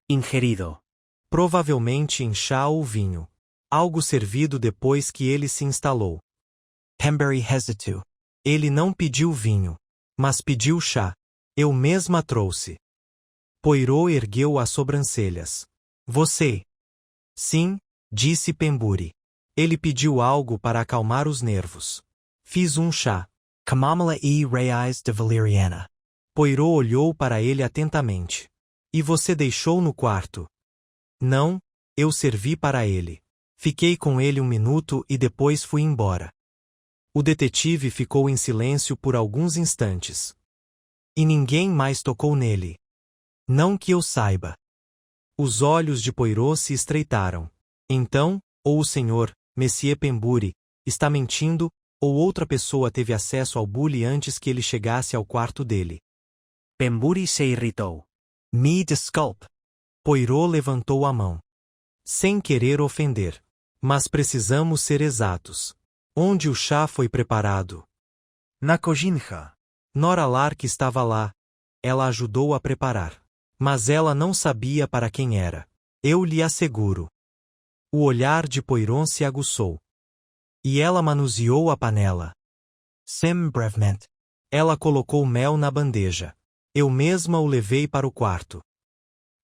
Ingerido. Provavelmente em chá ou vinho. Algo servido depois que ele se instalou. Pembury hesitou. Ele não pediu vinho, mas pediu chá. Eu mesma trouxe. Poirot ergueu as sobrancelhas. Você? Sim, disse Penbury. Ele pediu algo para acalmar os nervos. Fiz um chá. Camomilla e Raiz de Valeriana. Poirot olhou para ele atentamente. E você deixou no quarto? Não, eu servi para ele. Fiquei com ele 1 minuto e depois fui embora. O detetive ficou em silêncio por alguns instantes. E ninguém mais tocou nele. Não que eu saiba. Os olhos de Poirot se estreitaram. Então, ou o senhor, Monsieur Pembury, está mentindo, ou outra pessoa teve acesso ao bule antes que ele chegasse ao quarto dele. Pembury se irritou. Me desculpe. Poirot levantou a mão. Sem querer ofender. Mas precisamos ser exatos. Onde o chá foi preparado? Na cozinha. Nora Lark estava lá. Ela ajudou a preparar. Mas ela não sabia para quem era. Eu lhe asseguro. O olhar de Poirot se aguçou. E ela manuseou a panela. Sim, brevemente. Ela colocou mel na bandeja. Eu mesma o levei para o quarto.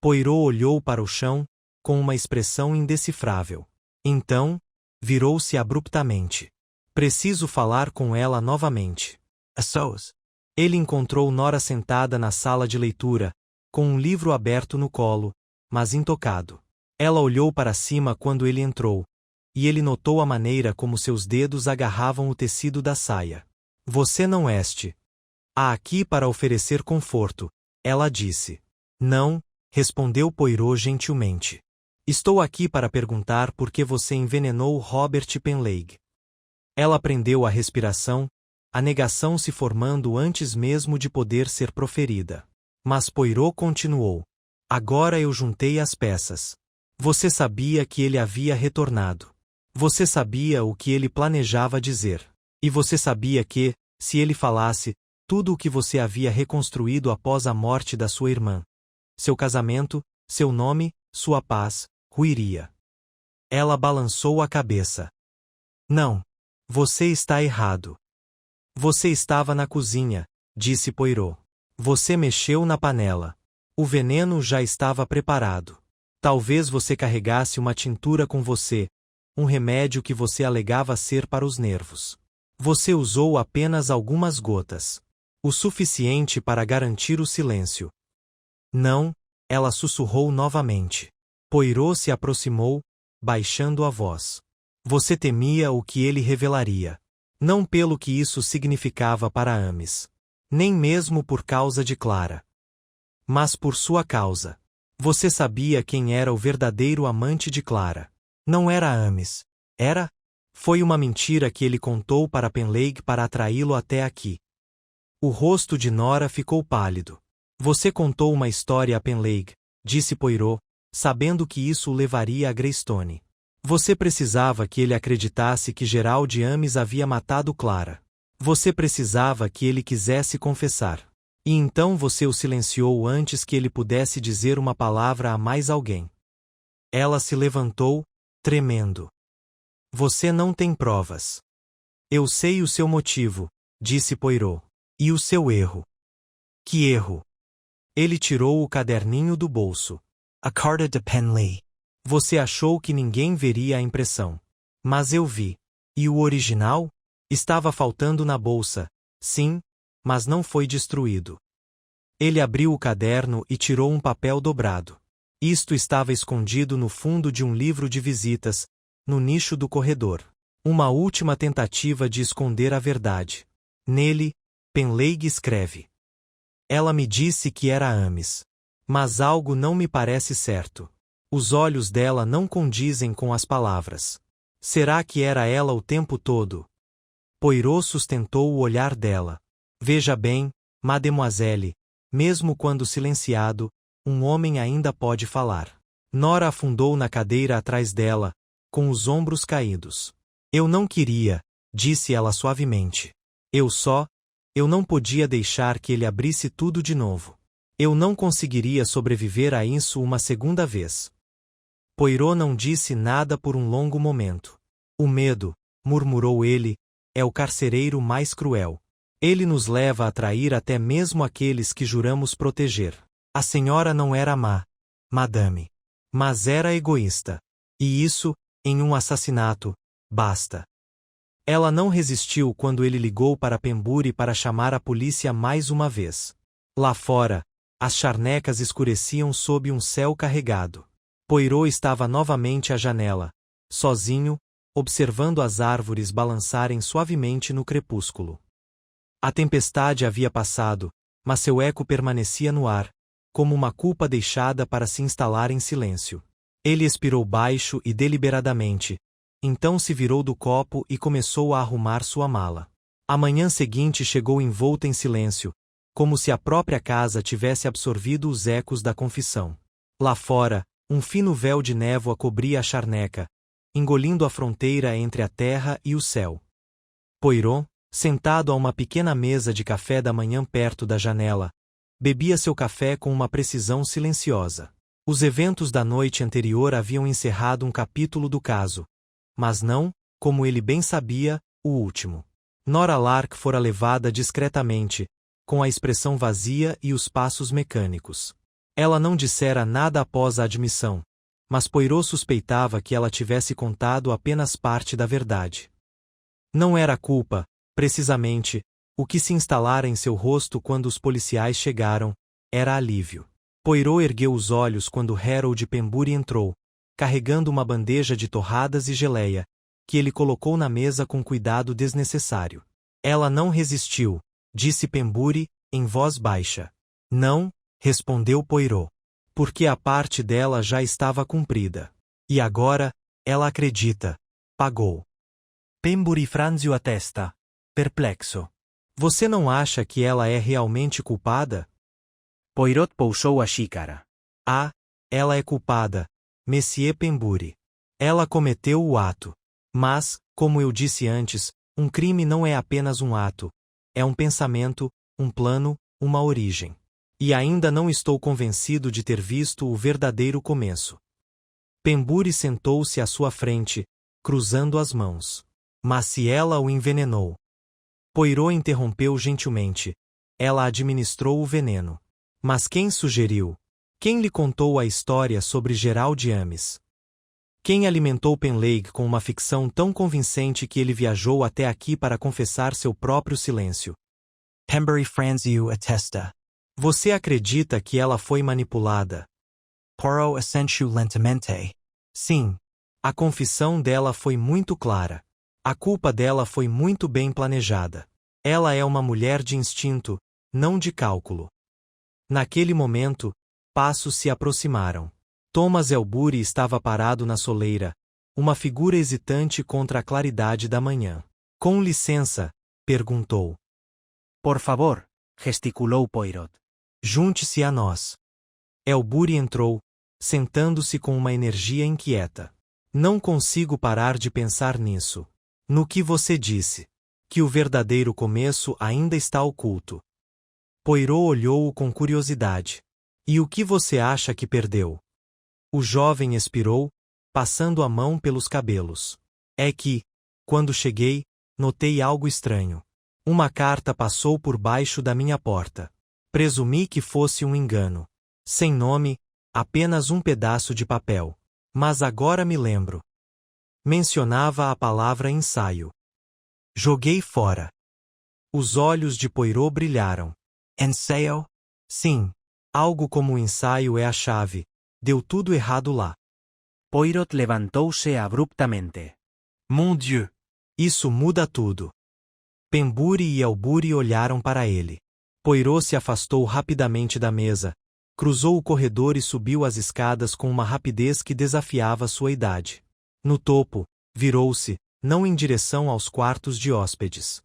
Poirot olhou para o chão, com uma expressão indecifrável. Então, virou-se abruptamente. Preciso falar com ela novamente. Assos. Ele encontrou Nora sentada na sala de leitura, com um livro aberto no colo, mas intocado. Ela olhou para cima quando ele entrou, e ele notou a maneira como seus dedos agarravam o tecido da saia. Você não este. Há aqui para oferecer conforto, ela disse. Não, respondeu Poirot gentilmente. Estou aqui para perguntar por que você envenenou Robert Penleigh. Ela prendeu a respiração, a negação se formando antes mesmo de poder ser proferida. Mas Poirot continuou. Agora eu juntei as peças. Você sabia que ele havia retornado. Você sabia o que ele planejava dizer. E você sabia que, se ele falasse, tudo o que você havia reconstruído após a morte da sua irmã. Seu casamento, seu nome, sua paz, ruiria. Ela balançou a cabeça. Não. Você está errado. Você estava na cozinha, disse Poirot. Você mexeu na panela. O veneno já estava preparado. Talvez você carregasse uma tintura com você, um remédio que você alegava ser para os nervos. Você usou apenas algumas gotas. O suficiente para garantir o silêncio. Não, ela sussurrou novamente. Poirot se aproximou, baixando a voz. Você temia o que ele revelaria. Não pelo que isso significava para Ames. Nem mesmo por causa de Clara. Mas por sua causa. Você sabia quem era o verdadeiro amante de Clara. Não era Ames. Era? Foi uma mentira que ele contou para Penleigh para atraí-lo até aqui. O rosto de Nora ficou pálido. Você contou uma história a Penleigh, disse Poirot, sabendo que isso o levaria a Greystone. Você precisava que ele acreditasse que Gerald Ames havia matado Clara. Você precisava que ele quisesse confessar. E então você o silenciou antes que ele pudesse dizer uma palavra a mais alguém. Ela se levantou, tremendo. Você não tem provas. Eu sei o seu motivo, disse Poirot. E o seu erro. Que erro? Ele tirou o caderninho do bolso. A carta de Penleigh. Você achou que ninguém veria a impressão. Mas eu vi. E o original? Estava faltando na bolsa. Sim, mas não foi destruído. Ele abriu o caderno e tirou um papel dobrado. Isto estava escondido no fundo de um livro de visitas, no nicho do corredor. Uma última tentativa de esconder a verdade. Nele, Penleigh escreve. Ela me disse que era Ames. Mas algo não me parece certo. Os olhos dela não condizem com as palavras. Será que era ela o tempo todo? Poirot sustentou o olhar dela. Veja bem, mademoiselle, mesmo quando silenciado, um homem ainda pode falar. Nora afundou na cadeira atrás dela, com os ombros caídos. Eu não queria, disse ela suavemente. Eu não podia deixar que ele abrisse tudo de novo. Eu não conseguiria sobreviver a isso uma segunda vez. Poirot não disse nada por um longo momento. O medo, murmurou ele, é o carcereiro mais cruel. Ele nos leva a trair até mesmo aqueles que juramos proteger. A senhora não era má, madame. Mas era egoísta. E isso, em um assassinato, basta. Ela não resistiu quando ele ligou para Pembury para chamar a polícia mais uma vez. Lá fora, as charnecas escureciam sob um céu carregado. Poirot estava novamente à janela, sozinho, observando as árvores balançarem suavemente no crepúsculo. A tempestade havia passado, mas seu eco permanecia no ar, como uma culpa deixada para se instalar em silêncio. Ele expirou baixo e deliberadamente, então se virou do copo e começou a arrumar sua mala. A manhã seguinte chegou envolta em silêncio, como se a própria casa tivesse absorvido os ecos da confissão. Lá fora, um fino véu de névoa cobria a charneca, engolindo a fronteira entre a terra e o céu. Poirot, sentado a uma pequena mesa de café da manhã perto da janela, bebia seu café com uma precisão silenciosa. Os eventos da noite anterior haviam encerrado um capítulo do caso, mas não, como ele bem sabia, o último. Nora Lark fora levada discretamente, com a expressão vazia e os passos mecânicos. Ela não dissera nada após a admissão, mas Poirot suspeitava que ela tivesse contado apenas parte da verdade. Não era culpa, precisamente, o que se instalara em seu rosto quando os policiais chegaram, era alívio. Poirot ergueu os olhos quando Harold Pembury entrou, carregando uma bandeja de torradas e geleia, que ele colocou na mesa com cuidado desnecessário. Ela não resistiu, disse Pembury, em voz baixa. Não, respondeu Poirot. Porque a parte dela já estava cumprida. E agora, ela acredita. Pagou. Pembury franziu a testa, perplexo. Você não acha que ela é realmente culpada? Poirot pousou a xícara. Ah, ela é culpada, Monsieur Pembury. Ela cometeu o ato. Mas, como eu disse antes, um crime não é apenas um ato. É um pensamento, um plano, uma origem. E ainda não estou convencido de ter visto o verdadeiro começo. Pembury sentou-se à sua frente, cruzando as mãos. Mas se ela o envenenou? Poirot interrompeu gentilmente. Ela administrou o veneno. Mas quem sugeriu? Quem lhe contou a história sobre Gerald Ames? Quem alimentou Penleigh com uma ficção tão convincente que ele viajou até aqui para confessar seu próprio silêncio? Pembury franziu a testa. Você acredita que ela foi manipulada? Poirot assentiu lentamente. Sim. A confissão dela foi muito clara. A culpa dela foi muito bem planejada. Ela é uma mulher de instinto, não de cálculo. Naquele momento, passos se aproximaram. Thomas Elbury estava parado na soleira, uma figura hesitante contra a claridade da manhã. Com licença, perguntou. Por favor, gesticulou Poirot. Junte-se a nós. Elbury entrou, sentando-se com uma energia inquieta. Não consigo parar de pensar nisso. No que você disse. Que o verdadeiro começo ainda está oculto. Poirot olhou-o com curiosidade. E o que você acha que perdeu? O jovem expirou, passando a mão pelos cabelos. É que, quando cheguei, notei algo estranho. Uma carta passou por baixo da minha porta. Presumi que fosse um engano. Sem nome, apenas um pedaço de papel. Mas agora me lembro. Mencionava a palavra ensaio. Joguei fora. Os olhos de Poirot brilharam. Ensaio? Sim. Algo como o ensaio é a chave. Deu tudo errado lá. Poirot levantou-se abruptamente. Mon Dieu! Isso muda tudo. Pembury e Elbury olharam para ele. Poirot se afastou rapidamente da mesa, cruzou o corredor e subiu as escadas com uma rapidez que desafiava sua idade. No topo, virou-se, não em direção aos quartos de hóspedes,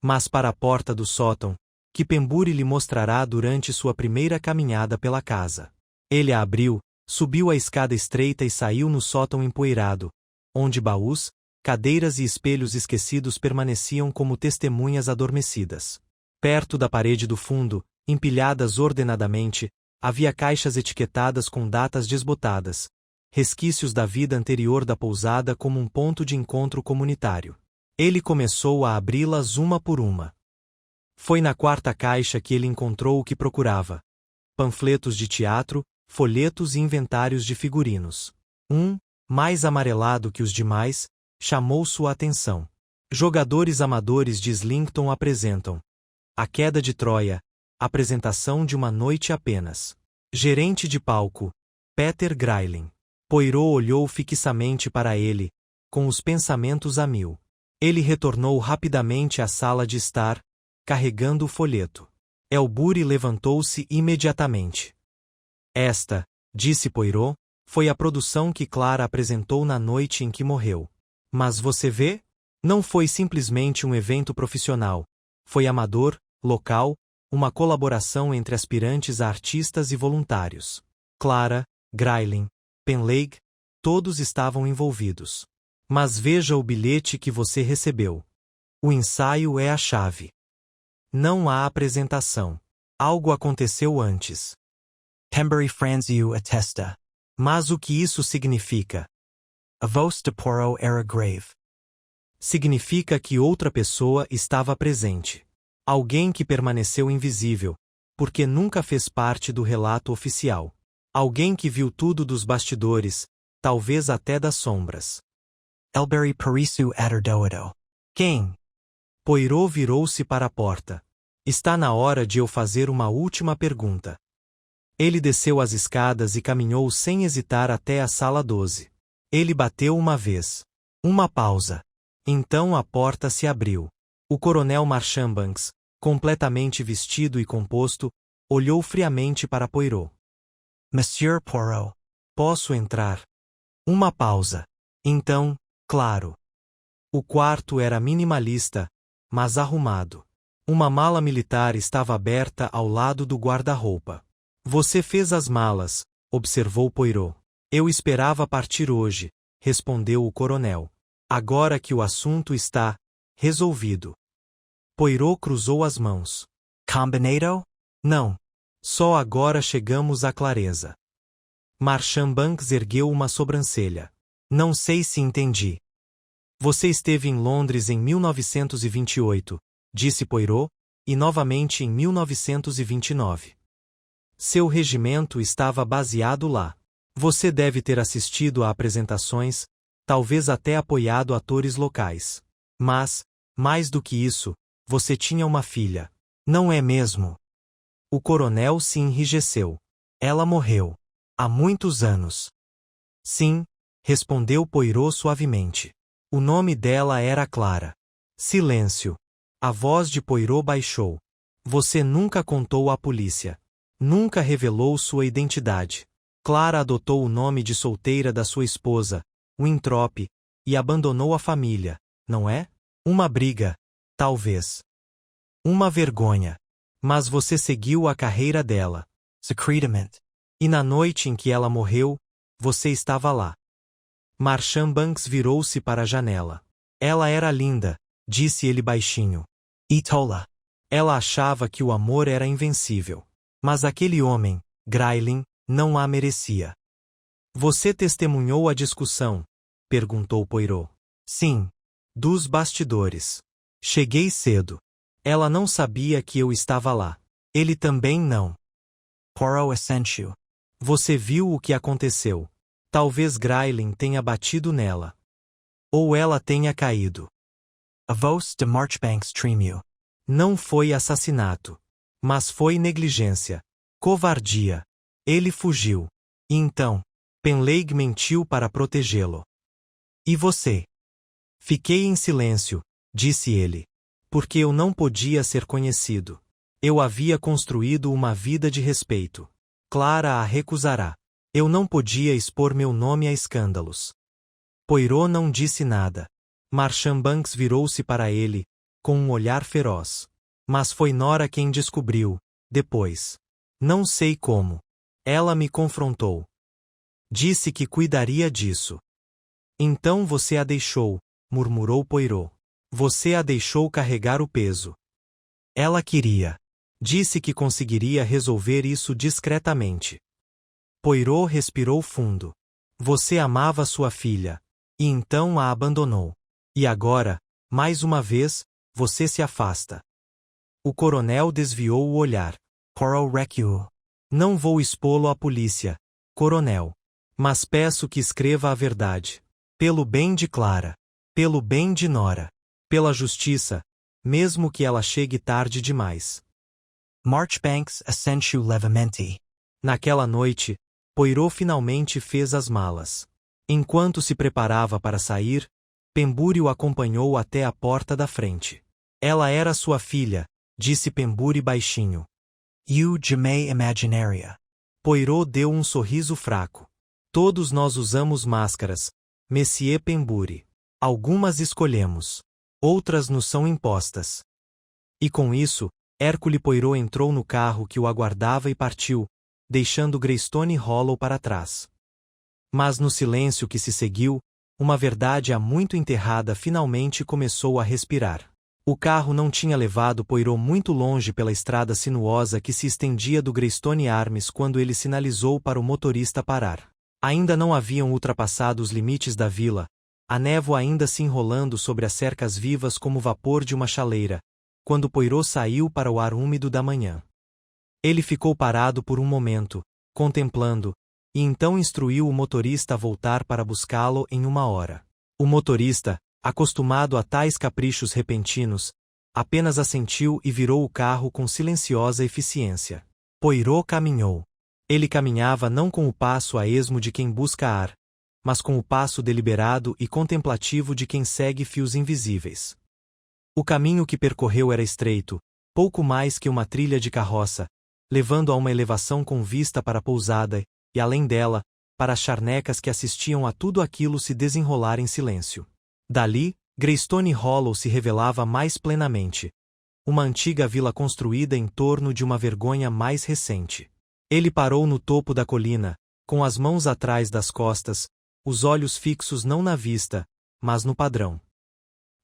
mas para a porta do sótão, que Pembury lhe mostrará durante sua primeira caminhada pela casa. Ele a abriu, subiu a escada estreita e saiu no sótão empoeirado, onde baús, cadeiras e espelhos esquecidos permaneciam como testemunhas adormecidas. Perto da parede do fundo, empilhadas ordenadamente, havia caixas etiquetadas com datas desbotadas, resquícios da vida anterior da pousada como um ponto de encontro comunitário. Ele começou a abri-las uma por uma. Foi na quarta caixa que ele encontrou o que procurava: panfletos de teatro, folhetos e inventários de figurinos. Mais amarelado que os demais, chamou sua atenção. Jogadores amadores de Islington apresentam A Queda de Troia, apresentação de uma noite apenas. Gerente de palco, Peter Grayling. Poirot olhou fixamente para ele, com os pensamentos a mil. Ele retornou rapidamente à sala de estar, carregando o folheto. Elbury levantou-se imediatamente. Esta, disse Poirot, foi a produção que Clara apresentou na noite em que morreu. Mas você vê? Não foi simplesmente um evento profissional. Foi amador, local, uma colaboração entre aspirantes a artistas e voluntários. Clara, Grayling, Penleigh, todos estavam envolvidos. Mas veja o bilhete que você recebeu. O ensaio é a chave. Não há apresentação. Algo aconteceu antes. Pembury Franziu attesta. Mas o que isso significa? A voz de Poirot era grave. Significa que outra pessoa estava presente. Alguém que permaneceu invisível, porque nunca fez parte do relato oficial. Alguém que viu tudo dos bastidores, talvez até das sombras. Elberry Parisu Aterdoado. Quem? Poirot virou-se para a porta. Está na hora de eu fazer uma última pergunta. Ele desceu as escadas e caminhou sem hesitar até a sala 12. Ele bateu uma vez. Uma pausa. Então a porta se abriu. O coronel Marchbanks, completamente vestido e composto, olhou friamente para Poirot. Monsieur Poirot. Posso entrar? Uma pausa. Então, claro. O quarto era minimalista, mas arrumado. Uma mala militar estava aberta ao lado do guarda-roupa. Você fez as malas, observou Poirot. Eu esperava partir hoje, respondeu o coronel. Agora que o assunto está resolvido. Poirot cruzou as mãos. Combinado? Não. Só agora chegamos à clareza. Marchbanks ergueu uma sobrancelha. Não sei se entendi. Você esteve em Londres em 1928, disse Poirot, e novamente em 1929. Seu regimento estava baseado lá. Você deve ter assistido a apresentações, talvez até apoiado atores locais. Mas, mais do que isso, você tinha uma filha. Não é mesmo? O coronel se enrijeceu. Ela morreu. Há muitos anos. Sim, respondeu Poirot suavemente. O nome dela era Clara. Silêncio. A voz de Poirot baixou. Você nunca contou à polícia. Nunca revelou sua identidade. Clara adotou o nome de solteira da sua esposa, Winthrop, e abandonou a família, não é? Uma briga, talvez. Uma vergonha. Mas você seguiu a carreira dela. Secretamente. E na noite em que ela morreu, você estava lá. Marchbanks virou-se para a janela. Ela era linda, disse ele baixinho. E tola. Ela achava que o amor era invencível. Mas aquele homem, Grayling, não a merecia. Você testemunhou a discussão? Perguntou Poirot. Sim. Dos bastidores. Cheguei cedo. Ela não sabia que eu estava lá. Ele também não. Poirot assentiu. Você viu o que aconteceu. Talvez Grayling tenha batido nela. Ou ela tenha caído. A voz de Marchbanks tremeu. Não foi assassinato. Mas foi negligência. Covardia. Ele fugiu. E então, Penleigh mentiu para protegê-lo. E você? Fiquei em silêncio, disse ele. Porque eu não podia ser conhecido. Eu havia construído uma vida de respeito. Clara a recusará. Eu não podia expor meu nome a escândalos. Poirot não disse nada. Marchbanks virou-se para ele, com um olhar feroz. Mas foi Nora quem descobriu, depois. Não sei como. Ela me confrontou. Disse que cuidaria disso. Então você a deixou, murmurou Poirot. Você a deixou carregar o peso. Ela queria. Disse que conseguiria resolver isso discretamente. Poirot respirou fundo. Você amava sua filha. E então a abandonou. E agora, mais uma vez, você se afasta. O coronel desviou o olhar. Poirot recuou. Não vou expô-lo à polícia, coronel. Mas peço que escreva a verdade. Pelo bem de Clara. Pelo bem de Nora. Pela justiça, mesmo que ela chegue tarde demais. Marchbanks assentiu levemente. Naquela noite, Poirot finalmente fez as malas. Enquanto se preparava para sair, Pembury o acompanhou até a porta da frente. Ela era sua filha, disse Pembury baixinho. You jamais imaginaria. Poirot deu um sorriso fraco. Todos nós usamos máscaras, Monsieur Pembury. Algumas escolhemos. Outras nos são impostas. E com isso, Hercule Poirot entrou no carro que o aguardava e partiu, deixando Greystone Hollow para trás. Mas no silêncio que se seguiu, uma verdade há muito enterrada finalmente começou a respirar. O carro não tinha levado Poirot muito longe pela estrada sinuosa que se estendia do Greystone Arms quando ele sinalizou para o motorista parar. Ainda não haviam ultrapassado os limites da vila, a névoa ainda se enrolando sobre as cercas vivas como o vapor de uma chaleira, quando Poirot saiu para o ar úmido da manhã. Ele ficou parado por um momento, contemplando, e então instruiu o motorista a voltar para buscá-lo em 1 hora. O motorista, acostumado a tais caprichos repentinos, apenas assentiu e virou o carro com silenciosa eficiência. Poirot caminhou. Ele caminhava não com o passo a esmo de quem busca ar, mas com o passo deliberado e contemplativo de quem segue fios invisíveis. O caminho que percorreu era estreito, pouco mais que uma trilha de carroça, levando a uma elevação com vista para a pousada, e além dela, para as charnecas que assistiam a tudo aquilo se desenrolar em silêncio. Dali, Greystone Hollow se revelava mais plenamente. Uma antiga vila construída em torno de uma vergonha mais recente. Ele parou no topo da colina, com as mãos atrás das costas, os olhos fixos não na vista, mas no padrão.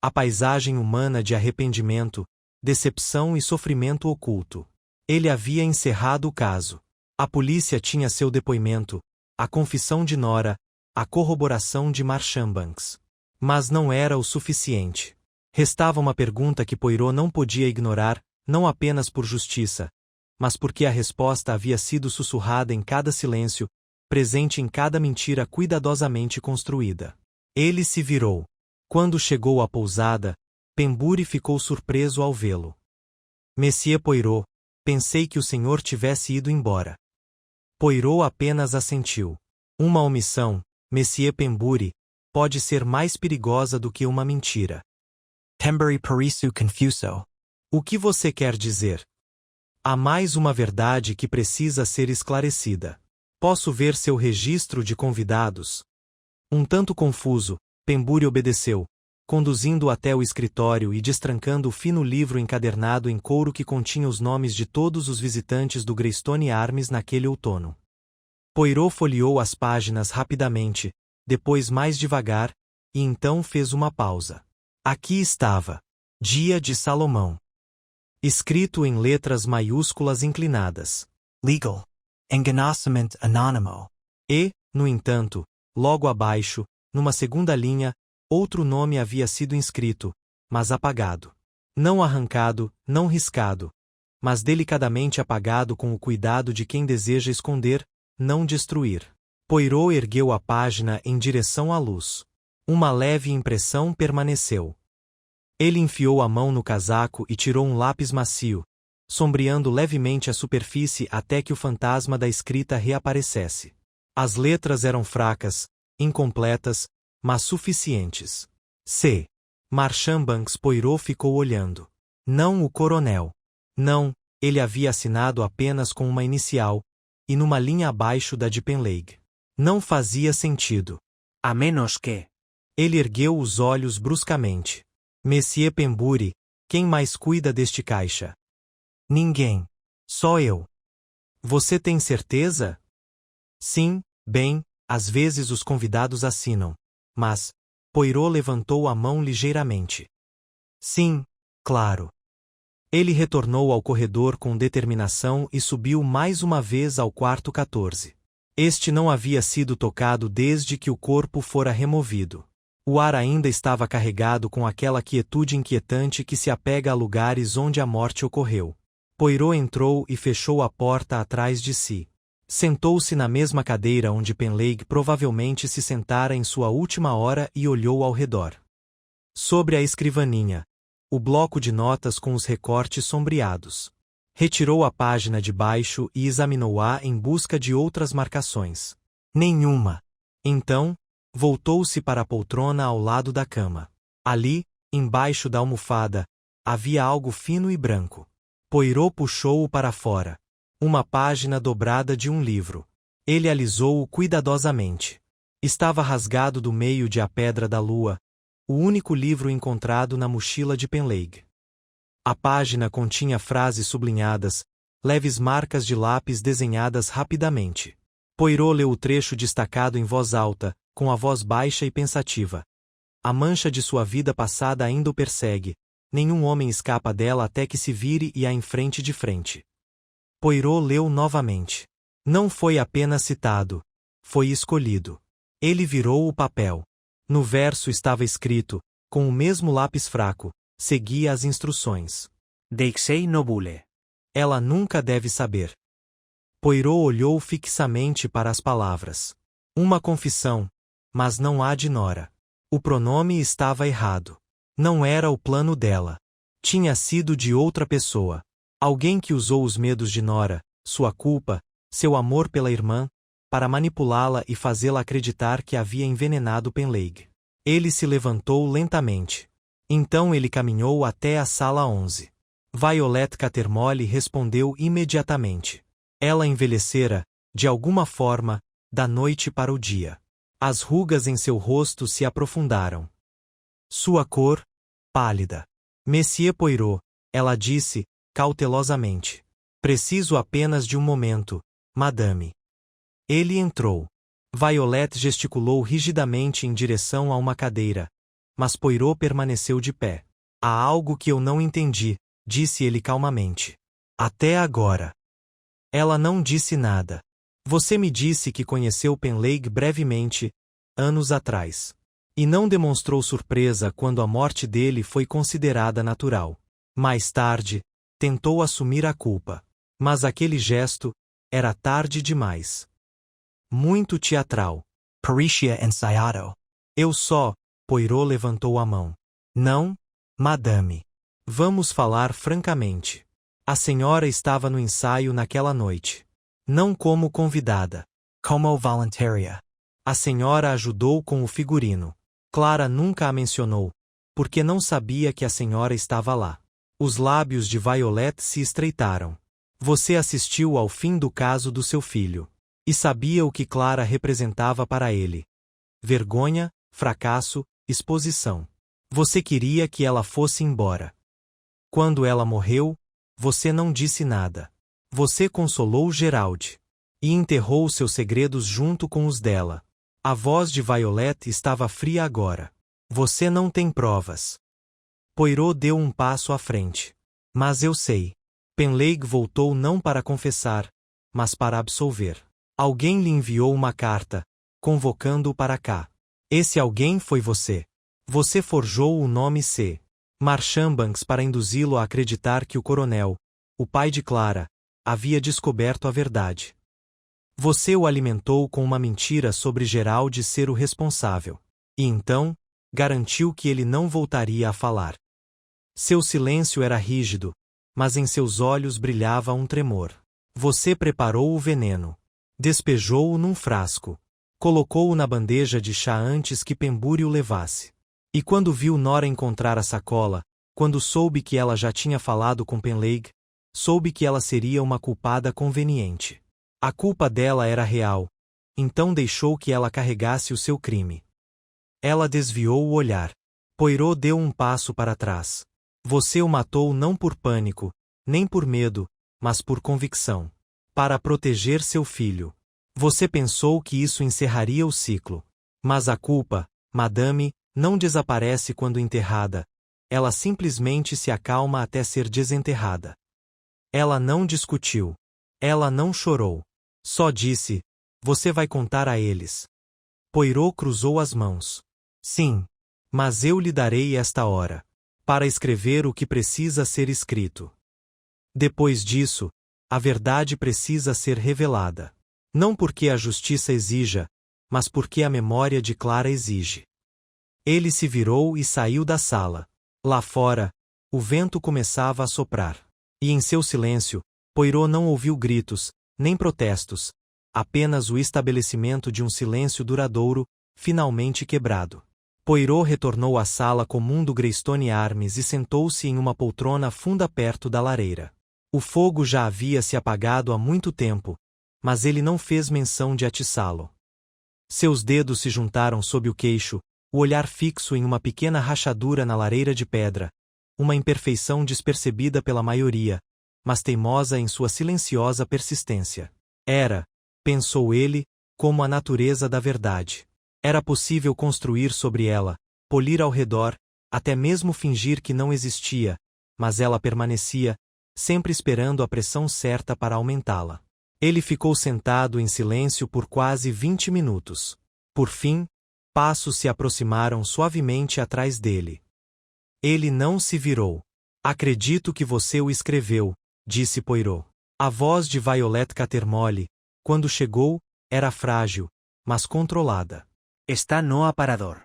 A paisagem humana de arrependimento, decepção e sofrimento oculto. Ele havia encerrado o caso. A polícia tinha seu depoimento, a confissão de Nora, a corroboração de Marchbanks. Mas não era o suficiente. Restava uma pergunta que Poirot não podia ignorar, não apenas por justiça, mas porque a resposta havia sido sussurrada em cada silêncio, presente em cada mentira cuidadosamente construída. Ele se virou. Quando chegou à pousada, Pembury ficou surpreso ao vê-lo. Monsieur Poirot, pensei que o senhor tivesse ido embora. Poirot apenas assentiu. Uma omissão, Monsieur Pembury, pode ser mais perigosa do que uma mentira. Pembury Parisu confuso. O que você quer dizer? Há mais uma verdade que precisa ser esclarecida. Posso ver seu registro de convidados? Um tanto confuso, Pembury obedeceu, conduzindo-o até o escritório e destrancando o fino livro encadernado em couro que continha os nomes de todos os visitantes do Greystone Arms naquele outono. Poirot folheou as páginas rapidamente, depois mais devagar, e então fez uma pausa. Aqui estava. Dia de Salomão. Escrito em letras maiúsculas inclinadas. Legal. Enganosament anonimo. E, no entanto, logo abaixo, numa segunda linha, outro nome havia sido inscrito, mas apagado. Não arrancado, não riscado, mas delicadamente apagado com o cuidado de quem deseja esconder, não destruir. Poirot ergueu a página em direção à luz. Uma leve impressão permaneceu. Ele enfiou a mão no casaco e tirou um lápis macio, sombreando levemente a superfície até que o fantasma da escrita reaparecesse. As letras eram fracas, incompletas, mas suficientes. C. Marchbanks. Poirot ficou olhando. Não o coronel. Não, ele havia assinado apenas com uma inicial, e numa linha abaixo da de Penleigh. Não fazia sentido. A menos que... Ele ergueu os olhos bruscamente. Monsieur Pembury, quem mais cuida deste caixa? Ninguém. Só eu. Você tem certeza? Sim, bem, às vezes os convidados assinam. Mas, Poirot levantou a mão ligeiramente. Sim, claro. Ele retornou ao corredor com determinação e subiu mais uma vez ao quarto 14. Este não havia sido tocado desde que o corpo fora removido. O ar ainda estava carregado com aquela quietude inquietante que se apega a lugares onde a morte ocorreu. Poirot entrou e fechou a porta atrás de si. Sentou-se na mesma cadeira onde Penleigh provavelmente se sentara em sua última hora e olhou ao redor. Sobre a escrivaninha, o bloco de notas com os recortes sombreados. Retirou a página de baixo e examinou-a em busca de outras marcações. Nenhuma. Então, voltou-se para a poltrona ao lado da cama. Ali, embaixo da almofada, havia algo fino e branco. Poirot puxou-o para fora. Uma página dobrada de um livro. Ele alisou-o cuidadosamente. Estava rasgado do meio de A Pedra da Lua, o único livro encontrado na mochila de Penleigh. A página continha frases sublinhadas, leves marcas de lápis desenhadas rapidamente. Poirot leu o trecho destacado em voz alta, com a voz baixa e pensativa. A mancha de sua vida passada ainda o persegue. Nenhum homem escapa dela até que se vire e a enfrente de frente. Poirot leu novamente. Não foi apenas citado. Foi escolhido. Ele virou o papel. No verso estava escrito, com o mesmo lápis fraco, seguia as instruções. Deixei nobule. Ela nunca deve saber. Poirot olhou fixamente para as palavras. Uma confissão, mas não há de Nora. O pronome estava errado. Não era o plano dela. Tinha sido de outra pessoa. Alguém que usou os medos de Nora, sua culpa, seu amor pela irmã, para manipulá-la e fazê-la acreditar que havia envenenado Penleigh. Ele se levantou lentamente. Então ele caminhou até a sala 11. Violet Cattermole respondeu imediatamente. Ela envelhecera, de alguma forma, da noite para o dia. As rugas em seu rosto se aprofundaram. Sua cor, pálida. Monsieur Poirot, ela disse, cautelosamente. Preciso apenas de um momento, madame. Ele entrou. Violet gesticulou rigidamente em direção a uma cadeira, mas Poirot permaneceu de pé. Há algo que eu não entendi, disse ele calmamente. Até agora. Ela não disse nada. Você me disse que conheceu Penleigh brevemente, anos atrás. E não demonstrou surpresa quando a morte dele foi considerada natural. Mais tarde, tentou assumir a culpa. Mas aquele gesto, era tarde demais. Muito teatral. Pericia ensaiado. Eu só, Poirot levantou a mão. Não, madame. Vamos falar francamente. A senhora estava no ensaio naquela noite. Não como convidada. Como voluntaria. A senhora ajudou com o figurino. Clara nunca a mencionou, porque não sabia que a senhora estava lá. Os lábios de Violet se estreitaram. Você assistiu ao fim do caso do seu filho. E sabia o que Clara representava para ele. Vergonha, fracasso, exposição. Você queria que ela fosse embora. Quando ela morreu, você não disse nada. Você consolou Gerald. E enterrou seus segredos junto com os dela. A voz de Violet estava fria agora. Você não tem provas. Poirot deu um passo à frente. Mas eu sei. Penleigh voltou não para confessar, mas para absolver. Alguém lhe enviou uma carta, convocando-o para cá. Esse alguém foi você. Você forjou o nome C. Marchbanks para induzi-lo a acreditar que o coronel, o pai de Clara, havia descoberto a verdade. Você o alimentou com uma mentira sobre Gerald ser o responsável. E então, garantiu que ele não voltaria a falar. Seu silêncio era rígido, mas em seus olhos brilhava um tremor. Você preparou o veneno. Despejou-o num frasco. Colocou-o na bandeja de chá antes que Pembury o levasse. E quando viu Nora encontrar a sacola, quando soube que ela já tinha falado com Penleigh, soube que ela seria uma culpada conveniente. A culpa dela era real, então deixou que ela carregasse o seu crime. Ela desviou o olhar. Poirot deu um passo para trás. Você o matou não por pânico, nem por medo, mas por convicção. Para proteger seu filho. Você pensou que isso encerraria o ciclo. Mas a culpa, madame, não desaparece quando enterrada. Ela simplesmente se acalma até ser desenterrada. Ela não discutiu. Ela não chorou. Só disse, você vai contar a eles. Poirot cruzou as mãos. Sim. Mas eu lhe darei esta hora. Para escrever o que precisa ser escrito. Depois disso, a verdade precisa ser revelada. Não porque a justiça exija, mas porque a memória de Clara exige. Ele se virou e saiu da sala. Lá fora, o vento começava a soprar. E em seu silêncio, Poirot não ouviu gritos, nem protestos, apenas o estabelecimento de um silêncio duradouro, finalmente quebrado. Poirot retornou à sala comum do Greystone Arms e sentou-se em uma poltrona funda perto da lareira. O fogo já havia se apagado há muito tempo, mas ele não fez menção de atiçá-lo. Seus dedos se juntaram sob o queixo, o olhar fixo em uma pequena rachadura na lareira de pedra, uma imperfeição despercebida pela maioria, mas teimosa em sua silenciosa persistência. Era, pensou ele, como a natureza da verdade. Era possível construir sobre ela, polir ao redor, até mesmo fingir que não existia, mas ela permanecia, sempre esperando a pressão certa para aumentá-la. Ele ficou sentado em silêncio por quase 20 minutos. Por fim, passos se aproximaram suavemente atrás dele. Ele não se virou. Acredito que você o escreveu, disse Poirot. A voz de Violet Cattermole, quando chegou, era frágil, mas controlada. Está no aparador.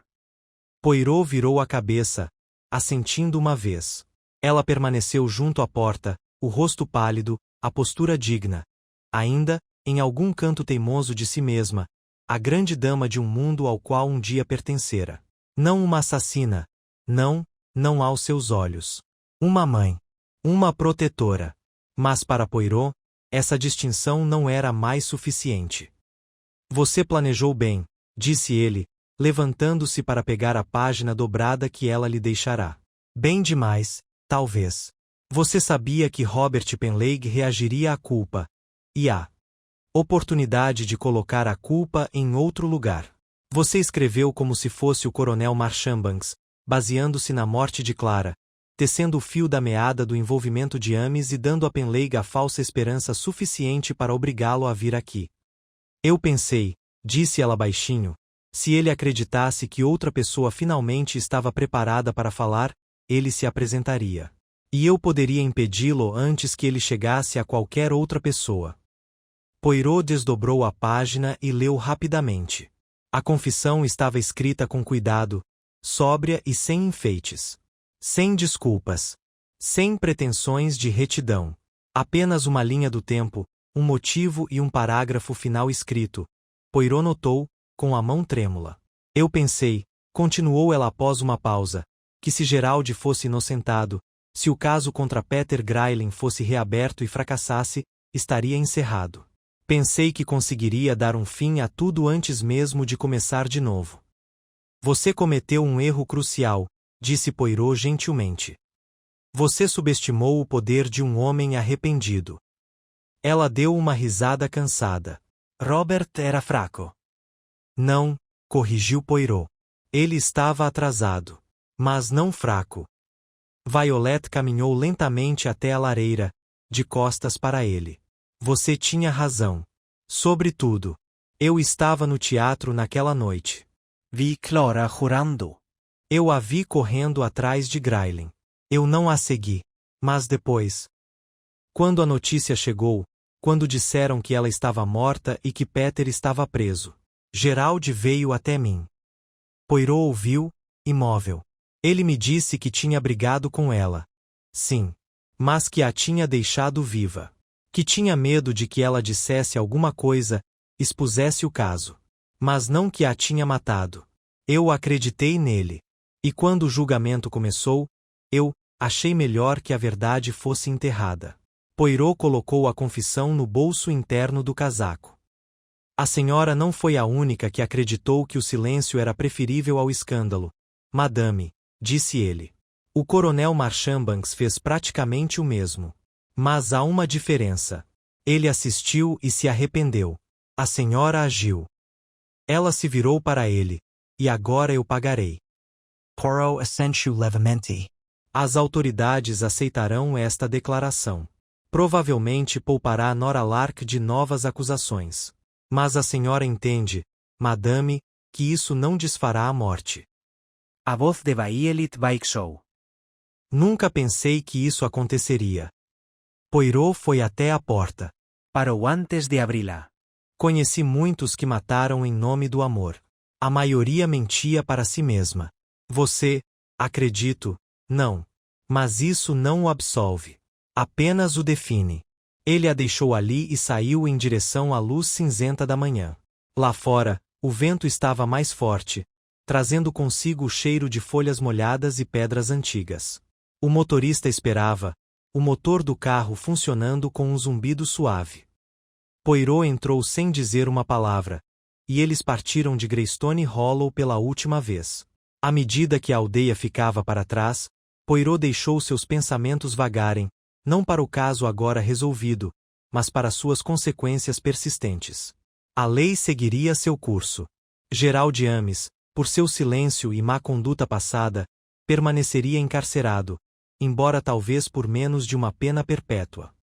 Poirot virou a cabeça, assentindo uma vez. Ela permaneceu junto à porta, o rosto pálido, a postura digna. Ainda, em algum canto teimoso de si mesma, a grande dama de um mundo ao qual um dia pertencera. Não uma assassina. Não aos seus olhos. Uma mãe. Uma protetora. Mas para Poirot, essa distinção não era mais suficiente. Você planejou bem, disse ele, levantando-se para pegar a página dobrada que ela lhe deixará. Bem demais, talvez. Você sabia que Robert Penleigh reagiria à culpa, e à oportunidade de colocar a culpa em outro lugar. Você escreveu como se fosse o coronel Marchbanks, baseando-se na morte de Clara, tecendo o fio da meada do envolvimento de Ames e dando a Penleigh a falsa esperança suficiente para obrigá-lo a vir aqui. Eu pensei, disse ela baixinho, se ele acreditasse que outra pessoa finalmente estava preparada para falar, ele se apresentaria. E eu poderia impedi-lo antes que ele chegasse a qualquer outra pessoa. Poirot desdobrou a página e leu rapidamente. A confissão estava escrita com cuidado, sóbria e sem enfeites. Sem desculpas. Sem pretensões de retidão. Apenas uma linha do tempo, um motivo e um parágrafo final escrito. Poirot notou, com a mão trêmula. Eu pensei, continuou ela após uma pausa, que se Gerald fosse inocentado, se o caso contra Peter Grayling fosse reaberto e fracassasse, estaria encerrado. Pensei que conseguiria dar um fim a tudo antes mesmo de começar de novo. Você cometeu um erro crucial, disse Poirot gentilmente. Você subestimou o poder de um homem arrependido. Ela deu uma risada cansada. Robert era fraco. Não, corrigiu Poirot. Ele estava atrasado. Mas não fraco. Violet caminhou lentamente até a lareira, de costas para ele. Você tinha razão. Sobretudo, eu estava no teatro naquela noite. Vi Clara jurando. Eu a vi correndo atrás de Grayling. Eu não a segui. Mas depois. Quando a notícia chegou, quando disseram que ela estava morta e que Peter estava preso, Gerald veio até mim. Poirot ouviu, imóvel. Ele me disse que tinha brigado com ela. Sim. Mas que a tinha deixado viva. Que tinha medo de que ela dissesse alguma coisa, expusesse o caso. Mas não que a tinha matado. Eu acreditei nele. E quando o julgamento começou, eu achei melhor que a verdade fosse enterrada. Poirot colocou a confissão no bolso interno do casaco. A senhora não foi a única que acreditou que o silêncio era preferível ao escândalo. Madame, disse ele. O coronel Marchbanks fez praticamente o mesmo. Mas há uma diferença. Ele assistiu e se arrependeu. A senhora agiu. Ela se virou para ele. E agora eu pagarei. Poirot assentiu levemente. As autoridades aceitarão esta declaração. Provavelmente poupará Nora Lark de novas acusações. Mas a senhora entende, madame, que isso não desfará a morte. A voz de Violet baixou. Nunca pensei que isso aconteceria. Poirot foi até a porta. Parou antes de abri-la. Conheci muitos que mataram em nome do amor. A maioria mentia para si mesma. Você, acredito, não. Mas isso não o absolve. Apenas o define. Ele a deixou ali e saiu em direção à luz cinzenta da manhã. Lá fora, o vento estava mais forte, trazendo consigo o cheiro de folhas molhadas e pedras antigas. O motorista esperava, o motor do carro funcionando com um zumbido suave. Poirot entrou sem dizer uma palavra, e eles partiram de Greystone Hollow pela última vez. À medida que a aldeia ficava para trás, Poirot deixou seus pensamentos vagarem, não para o caso agora resolvido, mas para suas consequências persistentes. A lei seguiria seu curso. Gerald Ames, por seu silêncio e má conduta passada, permaneceria encarcerado, embora talvez por menos de uma pena perpétua.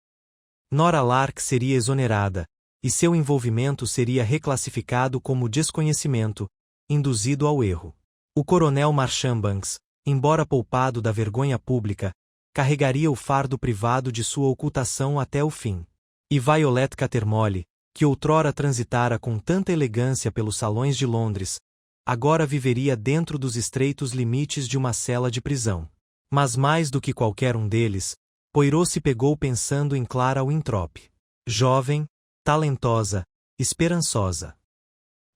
Nora Lark seria exonerada, e seu envolvimento seria reclassificado como desconhecimento, induzido ao erro. O coronel Marchbanks, embora poupado da vergonha pública, carregaria o fardo privado de sua ocultação até o fim. E Violet Cattermole, que outrora transitara com tanta elegância pelos salões de Londres, agora viveria dentro dos estreitos limites de uma cela de prisão. Mas mais do que qualquer um deles, Poirot se pegou pensando em Clara Winthrop. Jovem, talentosa, esperançosa.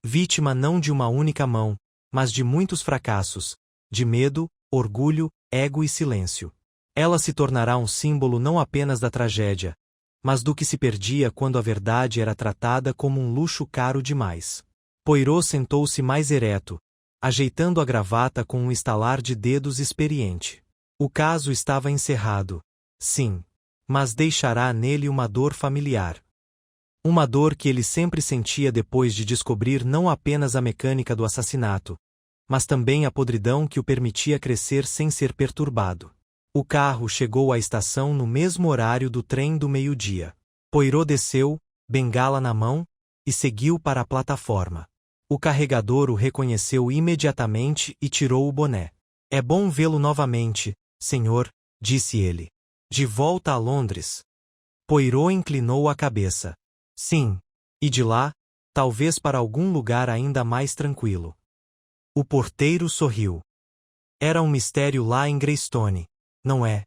Vítima não de uma única mão, mas de muitos fracassos, de medo, orgulho, ego e silêncio. Ela se tornará um símbolo não apenas da tragédia, mas do que se perdia quando a verdade era tratada como um luxo caro demais. Poirot sentou-se mais ereto, ajeitando a gravata com um estalar de dedos experiente. O caso estava encerrado, sim, mas deixará nele uma dor familiar. Uma dor que ele sempre sentia depois de descobrir não apenas a mecânica do assassinato, mas também a podridão que o permitia crescer sem ser perturbado. O carro chegou à estação no mesmo horário do trem do meio-dia. Poirot desceu, bengala na mão, e seguiu para a plataforma. O carregador o reconheceu imediatamente e tirou o boné. É bom vê-lo novamente, senhor, disse ele. De volta a Londres. Poirot inclinou a cabeça. Sim. E de lá, talvez para algum lugar ainda mais tranquilo. O porteiro sorriu. Era um mistério lá em Greystone, não é?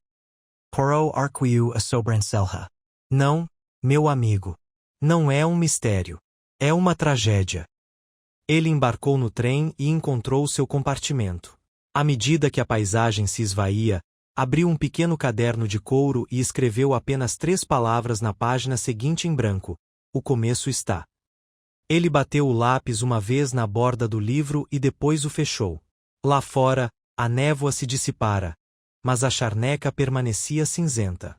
Poirot arquiu a sobrancelha. Não, meu amigo. Não é um mistério. É uma tragédia. Ele embarcou no trem e encontrou seu compartimento. À medida que a paisagem se esvaía, abriu um pequeno caderno de couro e escreveu apenas 3 palavras na página seguinte em branco. O começo está. Ele bateu o lápis uma vez na borda do livro e depois o fechou. Lá fora, a névoa se dissipara, mas a charneca permanecia cinzenta.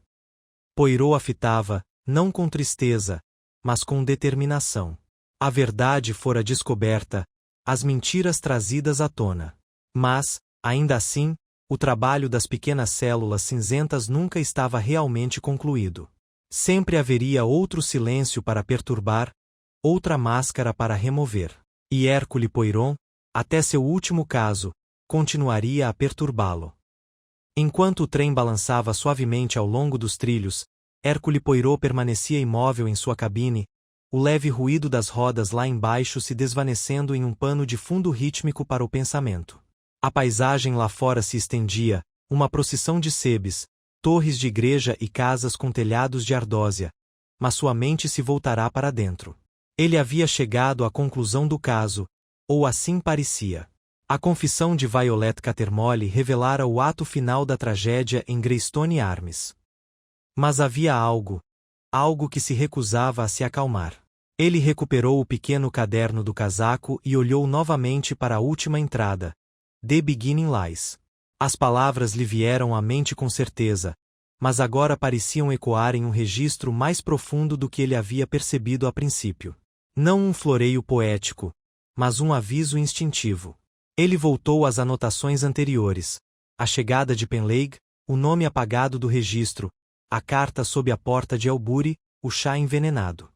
Poirot a fitava, não com tristeza, mas com determinação. A verdade fora descoberta, as mentiras trazidas à tona. Mas, ainda assim, o trabalho das pequenas células cinzentas nunca estava realmente concluído. Sempre haveria outro silêncio para perturbar, outra máscara para remover. E Hercule Poirot, até seu último caso, continuaria a perturbá-lo. Enquanto o trem balançava suavemente ao longo dos trilhos, Hercule Poirot permanecia imóvel em sua cabine, o leve ruído das rodas lá embaixo se desvanecendo em um pano de fundo rítmico para o pensamento. A paisagem lá fora se estendia, uma procissão de sebes, torres de igreja e casas com telhados de ardósia, mas sua mente se voltará para dentro. Ele havia chegado à conclusão do caso, ou assim parecia. A confissão de Violet Cattermole revelara o ato final da tragédia em Greystone Arms. Mas havia algo que se recusava a se acalmar. Ele recuperou o pequeno caderno do casaco e olhou novamente para a última entrada. The Beginning Lies. As palavras lhe vieram à mente com certeza, mas agora pareciam ecoar em um registro mais profundo do que ele havia percebido a princípio. Não um floreio poético, mas um aviso instintivo. Ele voltou às anotações anteriores. A chegada de Penleigh, o nome apagado do registro, a carta sob a porta de Elbury, o chá envenenado.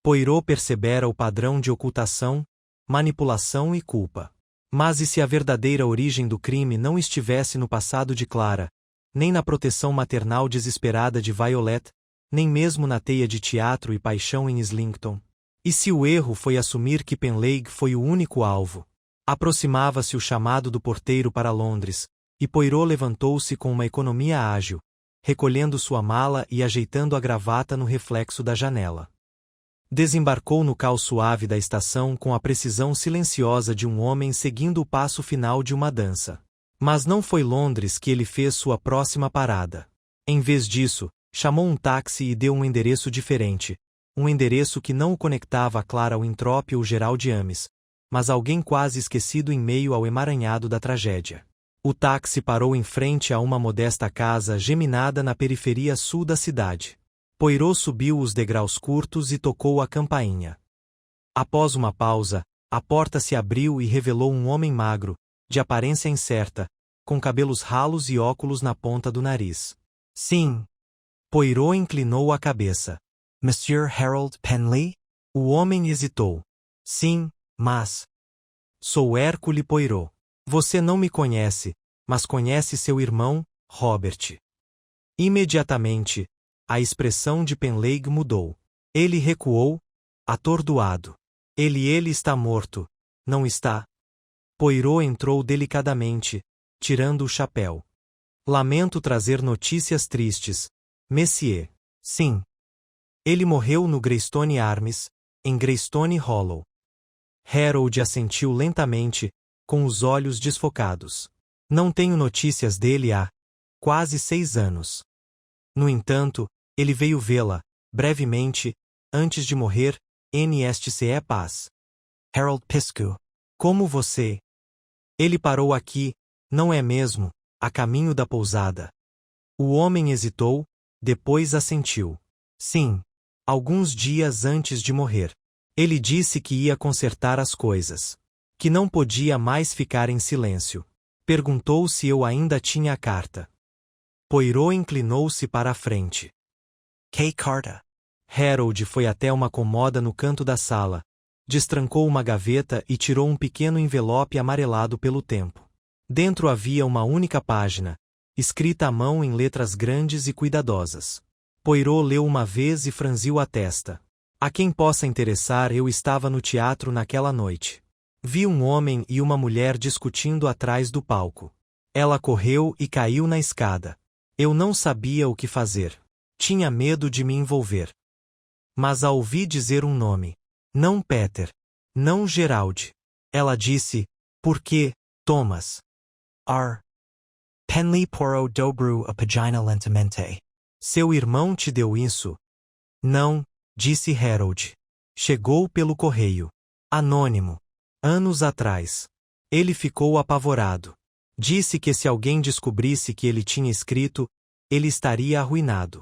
Poirot percebera o padrão de ocultação, manipulação e culpa. Mas e se a verdadeira origem do crime não estivesse no passado de Clara, nem na proteção maternal desesperada de Violet, nem mesmo na teia de teatro e paixão em Islington? E se o erro foi assumir que Penleigh foi o único alvo? Aproximava-se o chamado do porteiro para Londres, e Poirot levantou-se com uma economia ágil, recolhendo sua mala e ajeitando a gravata no reflexo da janela. Desembarcou no cal suave da estação com a precisão silenciosa de um homem seguindo o passo final de uma dança. Mas não foi Londres que ele fez sua próxima parada. Em vez disso, chamou um táxi e deu um endereço diferente, um endereço que não o conectava a Clara Winthrop ou Gerald Ames, mas alguém quase esquecido em meio ao emaranhado da tragédia. O táxi parou em frente a uma modesta casa geminada na periferia sul da cidade. Poirot subiu os degraus curtos e tocou a campainha. Após uma pausa, a porta se abriu e revelou um homem magro, de aparência incerta, com cabelos ralos e óculos na ponta do nariz. Sim. Poirot inclinou a cabeça. Monsieur Harold Penley? O homem hesitou. Sim, mas... Sou Hercule Poirot. Você não me conhece, mas conhece seu irmão, Robert. Imediatamente, a expressão de Penley mudou. Ele recuou, atordoado. Ele está morto, não está? Poirot entrou delicadamente, tirando o chapéu. Lamento trazer notícias tristes, Monsieur. Sim. Ele morreu no Greystone Arms, em Greystone Hollow. Harold assentiu lentamente, com os olhos desfocados. Não tenho notícias dele há quase 6 anos. No entanto, ele veio vê-la, brevemente, antes de morrer, NSTCE Paz. Harold Piscu. Como você? Ele parou aqui, não é mesmo, a caminho da pousada. O homem hesitou, depois assentiu. Sim, alguns dias antes de morrer. Ele disse que ia consertar as coisas. Que não podia mais ficar em silêncio. Perguntou se eu ainda tinha a carta. Poirot inclinou-se para a frente. Que carta? Harold foi até uma comoda no canto da sala, destrancou uma gaveta e tirou um pequeno envelope amarelado pelo tempo. Dentro havia uma única página, escrita à mão em letras grandes e cuidadosas. Poirot leu uma vez e franziu a testa. A quem possa interessar, eu estava no teatro naquela noite. Vi um homem e uma mulher discutindo atrás do palco. Ela correu e caiu na escada. Eu não sabia o que fazer. Tinha medo de me envolver. Mas a ouvi dizer um nome. Não Peter. Não Gerald. Ela disse, por que, Thomas? R. Penley Poirot Dobro a pagina lentamente. Seu irmão te deu isso? Não, disse Harold. Chegou pelo correio. Anônimo. Anos atrás. Ele ficou apavorado. Disse que se alguém descobrisse que ele tinha escrito, ele estaria arruinado.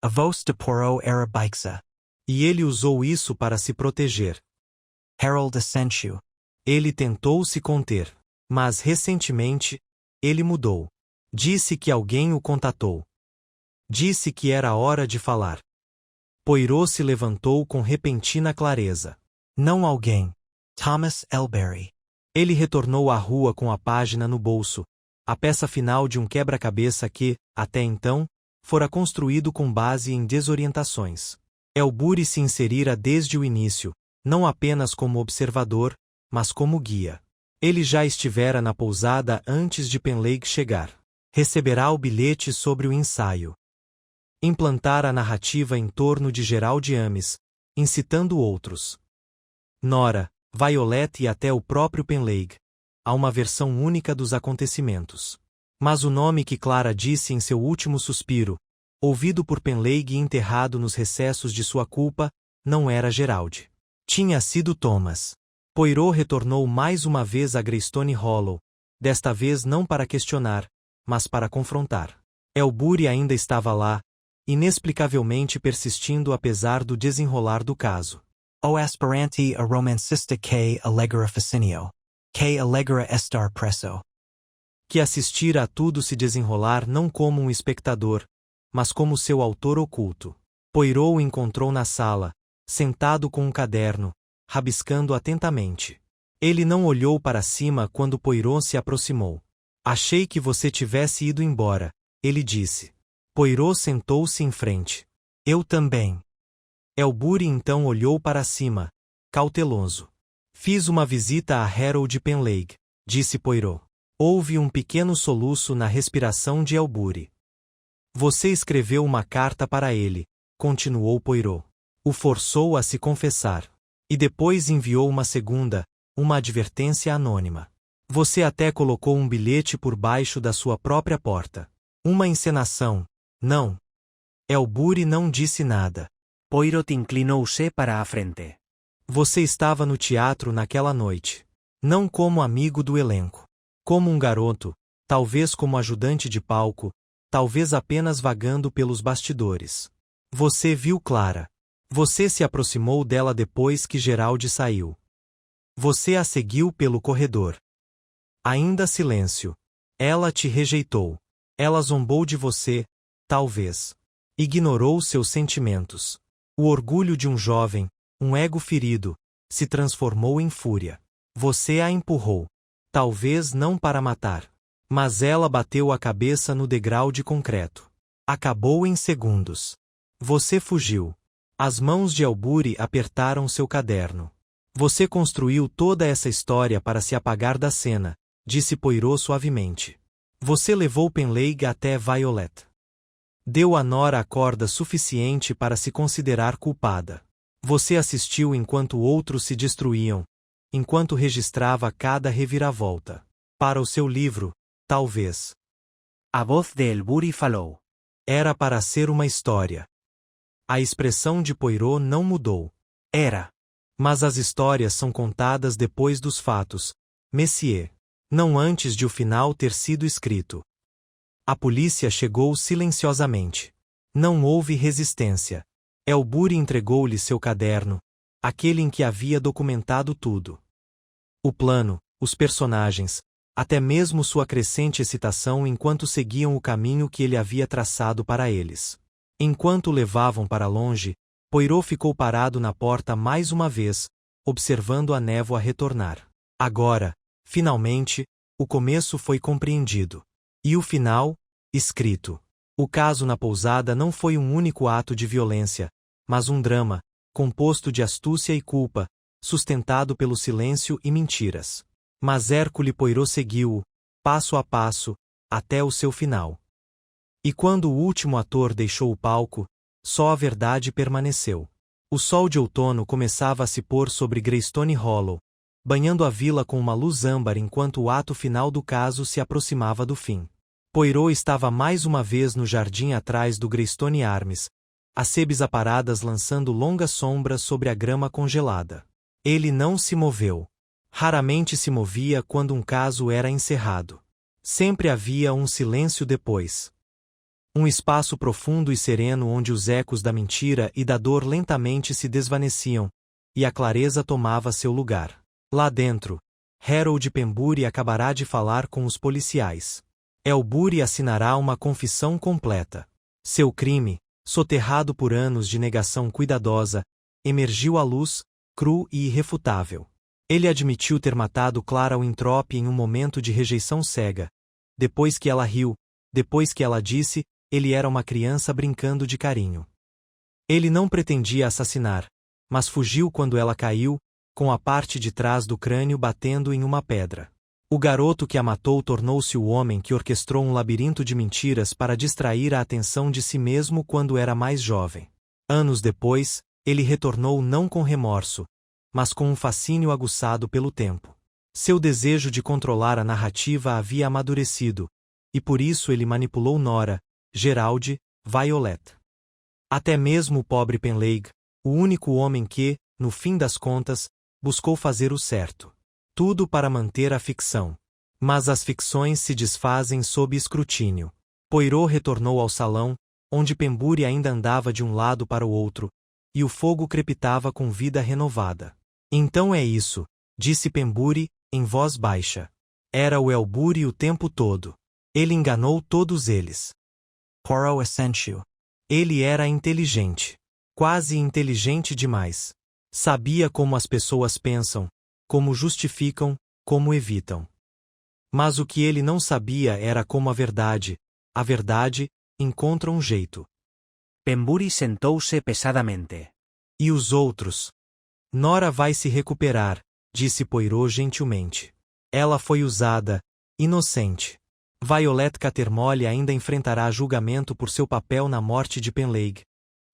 A voz de Poirot era baixa. E ele usou isso para se proteger. Harold assentiu. Ele tentou se conter. Mas recentemente, ele mudou. Disse que alguém o contatou. Disse que era hora de falar. Poirot se levantou com repentina clareza. Não alguém. Thomas Elberry. Ele retornou à rua com a página no bolso, a peça final de um quebra-cabeça que, até então, fora construído com base em desorientações. Elbury se inserira desde o início, não apenas como observador, mas como guia. Ele já estivera na pousada antes de Penley chegar. Receberá o bilhete sobre o ensaio. Implantar a narrativa em torno de Gerald Ames, incitando outros. Nora, Violet e até o próprio Penley. Há uma versão única dos acontecimentos. Mas o nome que Clara disse em seu último suspiro, ouvido por Penley e enterrado nos recessos de sua culpa, não era Gerald. Tinha sido Thomas. Poirot retornou mais uma vez a Greystone Hollow, desta vez não para questionar, mas para confrontar. Elbury ainda estava lá, inexplicavelmente persistindo apesar do desenrolar do caso. O aspirante a romancista que alegra fascinio. Que alegra estar preso. Que assistira a tudo se desenrolar não como um espectador, mas como seu autor oculto. Poirot o encontrou na sala, sentado com um caderno, rabiscando atentamente. Ele não olhou para cima quando Poirot se aproximou. Achei que você tivesse ido embora, ele disse. Poirot sentou-se em frente. Eu também. Elbury então olhou para cima, cauteloso. Fiz uma visita a Harold Penley, disse Poirot. Houve um pequeno soluço na respiração de Elbury. Você escreveu uma carta para ele, continuou Poirot. O forçou a se confessar. E depois enviou uma segunda, uma advertência anônima. Você até colocou um bilhete por baixo da sua própria porta. Uma encenação, Não. Elburi não disse nada. Poirot inclinou-se para a frente. Você estava no teatro naquela noite. Não como amigo do elenco. Como um garoto, talvez como ajudante de palco, talvez apenas vagando pelos bastidores. Você viu Clara. Você se aproximou dela depois que Gerald saiu. Você a seguiu pelo corredor. Ainda silêncio. Ela te rejeitou. Ela zombou de você, talvez. Ignorou seus sentimentos. O orgulho de um jovem, um ego ferido, se transformou em fúria. Você a empurrou. Talvez não para matar. Mas ela bateu a cabeça no degrau de concreto. Acabou em segundos. Você fugiu. As mãos de Elburi apertaram seu caderno. Você construiu toda essa história para se apagar da cena, disse Poirot suavemente. Você levou Penleigh até Violet. Deu a Nora a corda suficiente para se considerar culpada. Você assistiu enquanto outros se destruíam, enquanto registrava cada reviravolta. Para o seu livro, talvez. A voz de Elburi falou. Era para ser uma história. A expressão de Poirot não mudou. Era. Mas as histórias são contadas depois dos fatos, Messier. Não antes de o final ter sido escrito. A polícia chegou silenciosamente. Não houve resistência. Elburi entregou-lhe seu caderno, aquele em que havia documentado tudo. O plano, os personagens, até mesmo sua crescente excitação enquanto seguiam o caminho que ele havia traçado para eles. Enquanto o levavam para longe, Poirot ficou parado na porta mais uma vez, observando a névoa retornar. Agora, finalmente, o começo foi compreendido. E o final, escrito. O caso na pousada não foi um único ato de violência, mas um drama, composto de astúcia e culpa, sustentado pelo silêncio e mentiras. Mas Hercule Poirot seguiu-o, passo a passo, até o seu final. E quando o último ator deixou o palco, só a verdade permaneceu. O sol de outono começava a se pôr sobre Greystone Hollow, banhando a vila com uma luz âmbar enquanto o ato final do caso se aproximava do fim. Poirot estava mais uma vez no jardim atrás do Greystone Arms, as sebes aparadas lançando longas sombras sobre a grama congelada. Ele não se moveu. Raramente se movia quando um caso era encerrado. Sempre havia um silêncio depois. Um espaço profundo e sereno onde os ecos da mentira e da dor lentamente se desvaneciam, e a clareza tomava seu lugar. Lá dentro, Harold Penbury acabará de falar com os policiais. Elburi assinará uma confissão completa. Seu crime, soterrado por anos de negação cuidadosa, emergiu à luz, cru e irrefutável. Ele admitiu ter matado Clara Winthrop em um momento de rejeição cega. Depois que ela riu, depois que ela disse, ele era uma criança brincando de carinho. Ele não pretendia assassinar, mas fugiu quando ela caiu, com a parte de trás do crânio batendo em uma pedra. O garoto que a matou tornou-se o homem que orquestrou um labirinto de mentiras para distrair a atenção de si mesmo quando era mais jovem. Anos depois, ele retornou não com remorso, mas com um fascínio aguçado pelo tempo. Seu desejo de controlar a narrativa havia amadurecido, e por isso ele manipulou Nora, Gerald, Violet. Até mesmo o pobre Penleigh, o único homem que, no fim das contas, buscou fazer o certo. Tudo para manter a ficção. Mas as ficções se desfazem sob escrutínio. Poirot retornou ao salão, onde Penbury ainda andava de um lado para o outro, e o fogo crepitava com vida renovada. Então é isso, disse Penbury, em voz baixa. Era o Elburi o tempo todo. Ele enganou todos eles. Poirot assentiu. Ele era inteligente. Quase inteligente demais. Sabia como as pessoas pensam, como justificam, como evitam. Mas o que ele não sabia era como a verdade, encontra um jeito. Penbury sentou-se pesadamente. E os outros? Nora vai se recuperar, disse Poirot gentilmente. Ela foi usada, inocente. Violet Cattermole ainda enfrentará julgamento por seu papel na morte de Penleigh,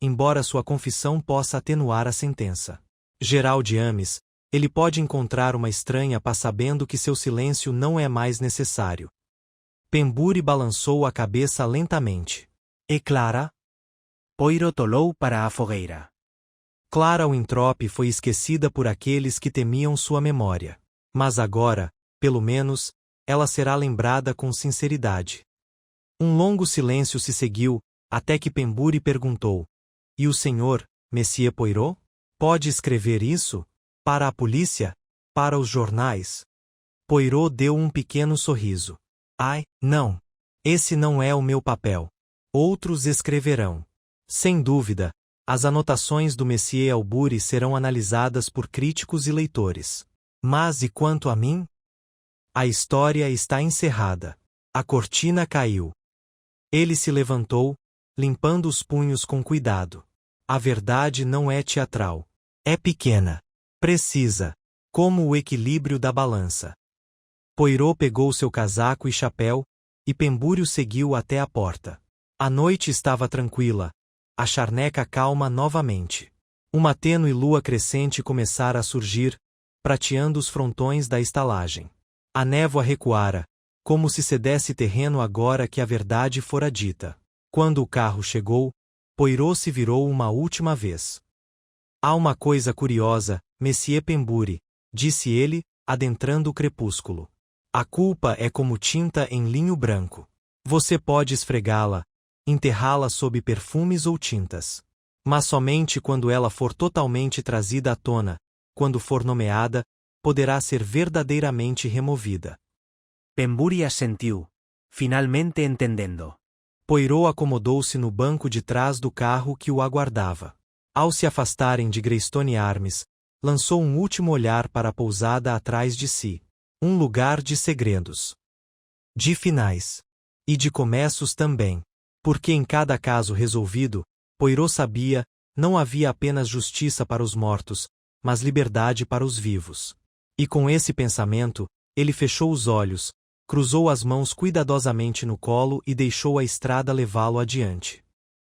embora sua confissão possa atenuar a sentença. Gerald Ames, ele pode encontrar uma estranha paz sabendo que seu silêncio não é mais necessário. Penbury balançou a cabeça lentamente. E Clara? Poiro tolou para a fogueira. Clara Winthrop foi esquecida por aqueles que temiam sua memória. Mas agora, pelo menos, ela será lembrada com sinceridade. Um longo silêncio se seguiu, até que Pembury perguntou: E o senhor, Monsieur Poirot? Pode escrever isso? Para a polícia? Para os jornais? Poirot deu um pequeno sorriso. Ai, não. Esse não é o meu papel. Outros escreverão. Sem dúvida, as anotações do Monsieur Albury serão analisadas por críticos e leitores. Mas e quanto a mim? A história está encerrada. A cortina caiu. Ele se levantou, limpando os punhos com cuidado. A verdade não é teatral. É pequena. Precisa. Como o equilíbrio da balança. Poirot pegou seu casaco e chapéu, e Pembury o seguiu até a porta. A noite estava tranquila, a charneca calma novamente. Uma tênue lua crescente começara a surgir, prateando os frontões da estalagem. A névoa recuara, como se cedesse terreno agora que a verdade fora dita. Quando o carro chegou, Poirot se virou uma última vez. Há uma coisa curiosa, Monsieur Pembury, disse ele, adentrando o crepúsculo. A culpa é como tinta em linho branco. Você pode esfregá-la, enterrá-la sob perfumes ou tintas. Mas somente quando ela for totalmente trazida à tona, quando for nomeada, poderá ser verdadeiramente removida. Pembury assentiu, finalmente entendendo. Poirot acomodou-se no banco de trás do carro que o aguardava. Ao se afastarem de Greystone Arms, lançou um último olhar para a pousada atrás de si. Um lugar de segredos. De finais. E de começos também. Porque em cada caso resolvido, Poirot sabia, não havia apenas justiça para os mortos, mas liberdade para os vivos. E com esse pensamento, ele fechou os olhos, cruzou as mãos cuidadosamente no colo e deixou a estrada levá-lo adiante.